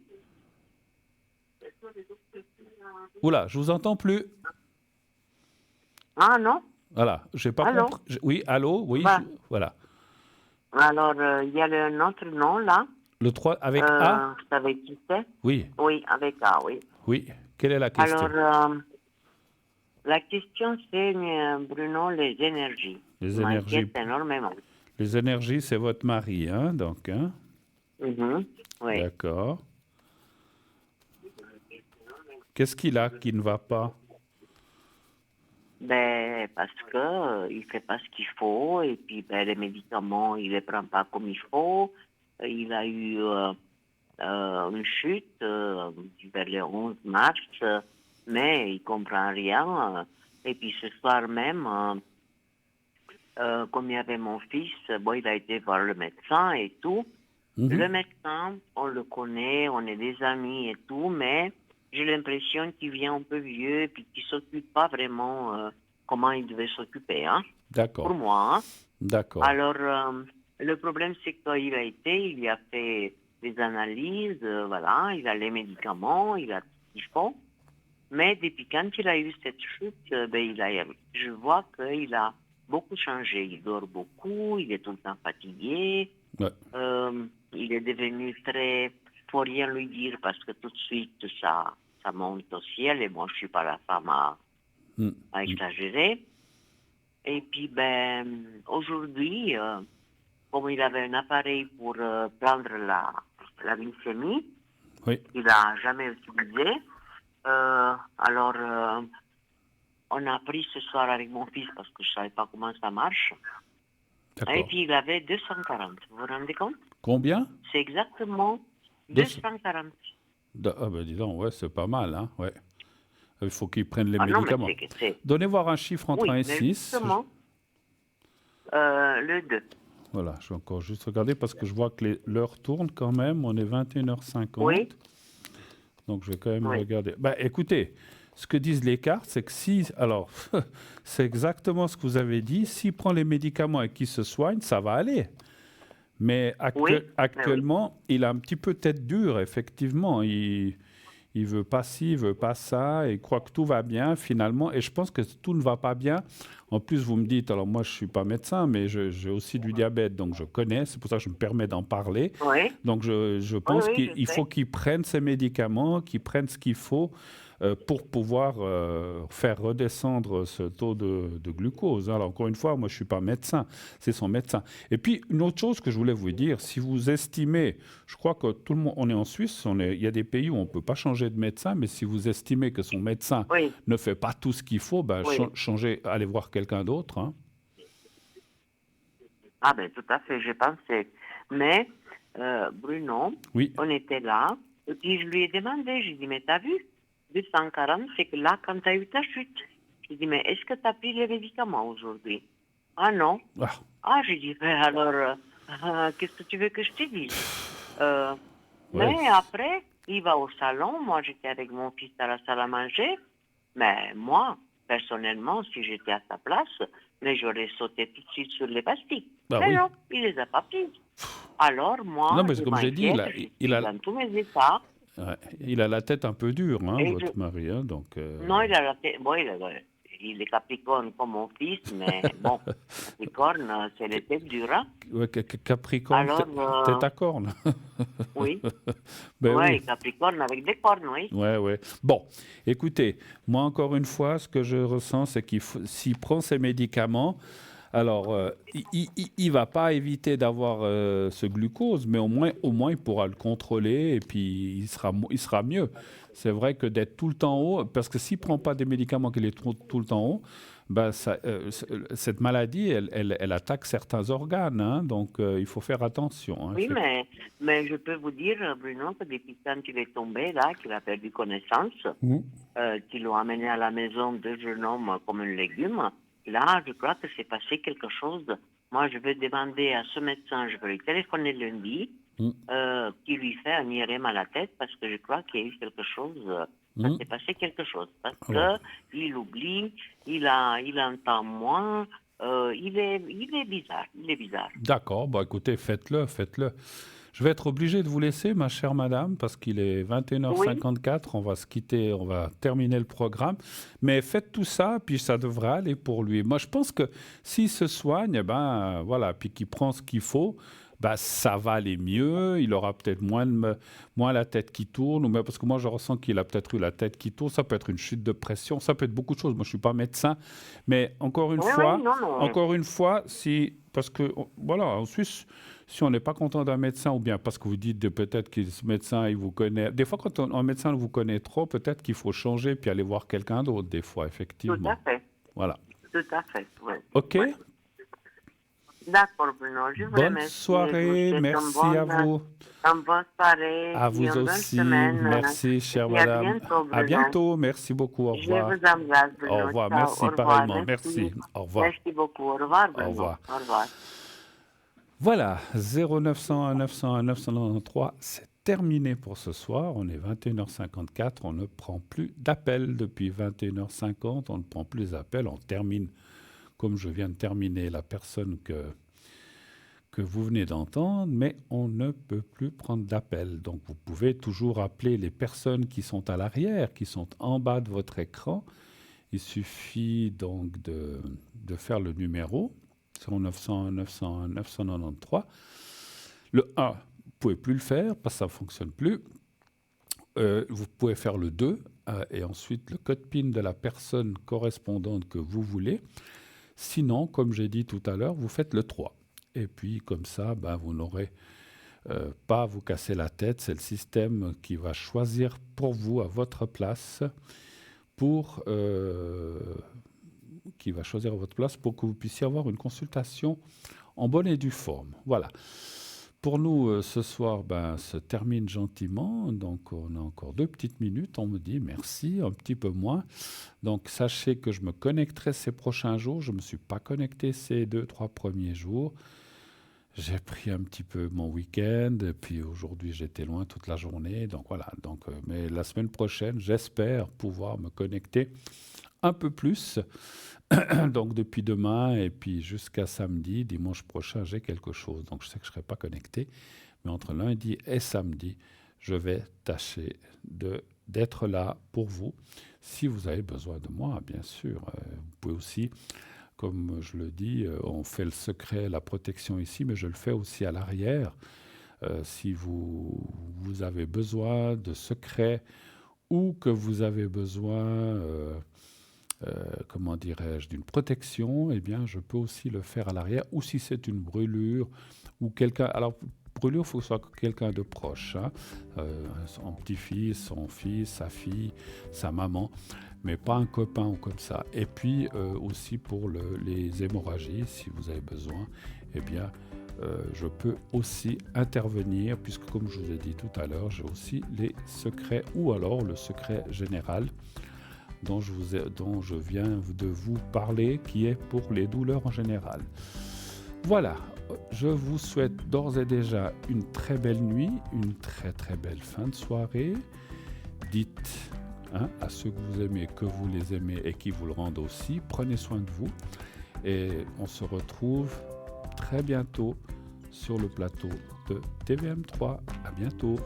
Oula, je vous entends plus. Ah, non? Voilà, j'ai pas Allô? compris. Oui, allô, oui, Bah. voilà. Alors, il y a un autre nom, là. Le 3 avec A? Vous savez qui c'est? Oui, Oui, avec A, oui. oui. Quelle est la question? Alors, la question, c'est, Bruno, les énergies. Les Ça énergies. m'inquiète énormément. Les énergies, c'est votre mari, hein, donc, hein? Mhm, oui. D'accord. Qu'est-ce qu'il a qui ne va pas? Ben, parce que il fait pas ce qu'il faut, et puis ben, les médicaments, il les prend pas comme il faut. Il a eu une chute vers le 11 mars, mais il comprend rien. Et puis ce soir même, comme il y avait mon fils, bon, il a été voir le médecin et tout. Le médecin, on le connaît, on est des amis et tout, mais j'ai l'impression qu'il vient un peu vieux et puis qu'il ne s'occupe pas vraiment comment il devait s'occuper, hein, D'accord. pour moi. Hein. D'accord. Alors, le problème, c'est qu'il a été, il a fait des analyses, voilà, il a les médicaments, il a tout ce qu'il faut. Mais depuis quand il a eu cette chute, je vois qu'il a beaucoup changé. Il dort beaucoup, il est tout le temps fatigué. Ouais. Il est devenu très... faut rien lui dire parce que tout de suite, ça monte au ciel et moi, je suis pas la femme à exagérer. Et puis, aujourd'hui, comme il avait un appareil pour prendre la glycémie, Oui. il n'a jamais utilisé. Alors, on a pris ce soir avec mon fils parce que je ne savais pas comment ça marche. D'accord. Et puis, il avait 240. Vous vous rendez compte? Combien? C'est exactement 240. Ah ben dis donc, ouais, c'est pas mal, hein, ouais. Il faut qu'il prenne les Non, médicaments. mais Donnez voir un chiffre entre 1 et 6. Justement, le 2. Voilà, je vais encore juste regarder parce que je vois que l'heure tourne quand même. On est 21h50. Oui. Donc, je vais quand même regarder. Bah, écoutez, ce que disent les cartes, c'est que si... Alors, c'est exactement ce que vous avez dit. S'il prend les médicaments et qu'il se soigne, ça va aller. Mais actuellement, il a un petit peu tête dure, effectivement. Il veut pas ci, il veut pas ça. Il croit que tout va bien, finalement. Et je pense que tout ne va pas bien. En plus, vous me dites, alors moi, je ne suis pas médecin, mais j'ai aussi du diabète, donc je connais. C'est pour ça que je me permets d'en parler. Oui. Donc, je pense qu'il faut qu'il prenne ses médicaments, qu'il prenne ce qu'il faut. pour pouvoir faire redescendre ce taux de glucose. Alors, encore une fois, moi, je ne suis pas médecin, c'est son médecin. Et puis, une autre chose que je voulais vous dire, si vous estimez, je crois que tout le monde, on est en Suisse, il y a des pays où on ne peut pas changer de médecin, mais si vous estimez que son médecin Oui, ne fait pas tout ce qu'il faut, ben, oui. changez, allez voir quelqu'un d'autre. Hein. Ah ben tout à fait, j'ai pensé. Mais Bruno, Oui. on était là, et puis je lui ai demandé, j'ai dit, mais t'as vu, 240, c'est que là, quand t'as eu ta chute, j'ai dit, mais est-ce que t'as pris les médicaments aujourd'hui? Ah non. Ah, Ah, j'ai dit, ben alors, qu'est-ce que tu veux que je te dise? Mais ouais. après, il va au salon, moi j'étais avec mon fils à la salle à manger, mais moi, personnellement, si j'étais à sa place, mais j'aurais sauté tout de suite sur les pastilles. Bah Mais oui. non, il les a pas prises. Alors moi, Non, mais je comme j'ai dit, m'inquiète, je suis dans tous mes états. ouais, il a la tête un peu dure, hein, Et votre mari. Hein, donc, Non, il a la tête... Bon, il est Capricorne comme mon fils, mais bon, Capricorne, c'est les têtes dures. Hein. ouais, Capricorne, Alors, tête à corne. oui. Ben Ouais, oui. Capricorne avec des cornes, oui. Ouais, ouais. Bon, écoutez, moi encore une fois, ce que je ressens, c'est s'il prend ses médicaments, alors il va pas éviter d'avoir ce glucose, mais au moins il pourra le contrôler et puis il sera mieux. C'est vrai que d'être tout le temps haut, parce que s'il prend pas des médicaments qu'il est tout le temps haut, ben cette maladie, elle attaque certains organes, hein, donc il faut faire attention. Hein, Oui, mais je peux vous dire, Bruno, que depuis quand il est tombé, là, qu'il a perdu connaissance, qu'ils l'ont amené à la maison de jeune homme comme un légume, là, je crois que c'est passé quelque chose. Moi, je vais demander à ce médecin, je vais lui téléphoner lundi, qui lui fait un IRM à la tête, parce que je crois qu'il y a eu quelque chose, ça s'est passé quelque chose, parce qu'il oublie, il entend moins, il est bizarre. D'accord, bah écoutez, faites-le. Je vais être obligé de vous laisser, ma chère madame, parce qu'il est 21h54, on va se quitter, on va terminer le programme. Mais faites tout ça, puis ça devrait aller pour lui. Moi, je pense que s'il se soigne, eh ben, voilà, puis qu'il prend ce qu'il faut, bah, ça va aller mieux. Il aura peut-être moins la tête qui tourne, ou parce que moi, je ressens qu'il a peut-être eu la tête qui tourne. Ça peut être une chute de pression, ça peut être beaucoup de choses. Moi, je ne suis pas médecin. Mais encore une fois, parce que, voilà, en Suisse, si on n'est pas content d'un médecin, ou bien parce que vous dites peut-être que ce médecin, il vous connaît. Des fois, quand un médecin vous connaît trop, peut-être qu'il faut changer puis aller voir quelqu'un d'autre, des fois, effectivement. Tout à fait. Voilà. Tout à fait, oui. OK. Ouais. D'accord, Bruno. Je vous Bonne remercie. soirée. Merci à vous. Une bonne soirée. À vous aussi. Bonne semaine. Merci, chère Et madame. À bientôt, Bruno. À bientôt. Merci beaucoup. Au revoir. Je vous embrasse, Bruno. Au revoir. Ciao, Merci, au revoir. pareillement. Merci. Au revoir. Merci beaucoup. Au revoir, Bruno. Au revoir. Au revoir. Voilà, 0901 901 993, c'est terminé pour ce soir. On est 21h54, on ne prend plus d'appels depuis 21h50, on ne prend plus les appels, on termine comme je viens de terminer la personne que vous venez d'entendre, mais on ne peut plus prendre d'appels. Donc vous pouvez toujours appeler les personnes qui sont à l'arrière, qui sont en bas de votre écran. Il suffit donc de faire le numéro 0901 901 993. Le 1, vous ne pouvez plus le faire parce que ça ne fonctionne plus. Vous pouvez faire le 2 et ensuite le code PIN de la personne correspondante que vous voulez. Sinon, comme j'ai dit tout à l'heure, vous faites le 3. Et puis comme ça, vous n'aurez pas à vous casser la tête. C'est le système qui va choisir pour vous à votre place pour que vous puissiez avoir une consultation en bonne et due forme. Voilà. Pour nous, ce soir, se termine gentiment. Donc, on a encore 2 petites minutes. On me dit merci, un petit peu moins. Donc, sachez que je me connecterai ces prochains jours. Je ne me suis pas connecté ces 2-3 premiers jours. J'ai pris un petit peu mon week-end. Et puis, aujourd'hui, j'étais loin toute la journée. Donc, voilà. Donc, mais la semaine prochaine, j'espère pouvoir me connecter un peu plus. Donc depuis demain et puis jusqu'à samedi, dimanche prochain, j'ai quelque chose. Donc je sais que je ne serai pas connecté, mais entre lundi et samedi, je vais tâcher d'être là pour vous. Si vous avez besoin de moi, bien sûr. Vous pouvez aussi, comme je le dis, on fait le secret, la protection ici, mais je le fais aussi à l'arrière. Si vous avez besoin de secrets ou que vous avez besoin, comment dirais-je, d'une protection, eh bien, je peux aussi le faire à l'arrière. Ou si c'est une brûlure ou quelqu'un. Alors, brûlure, il faut que ce soit quelqu'un de proche, hein, son petit-fils, son fils, sa fille, sa maman, mais pas un copain ou comme ça. Et puis aussi pour les hémorragies, si vous avez besoin, eh bien, je peux aussi intervenir, puisque comme je vous ai dit tout à l'heure, j'ai aussi les secrets, ou alors le secret général dont je viens de vous parler, qui est pour les douleurs en général. Voilà, je vous souhaite d'ores et déjà une très belle nuit, une très très belle fin de soirée. Dites à ceux que vous aimez que vous les aimez et qui vous le rendent aussi. Prenez soin de vous et on se retrouve très bientôt sur le plateau de TVM3. À bientôt.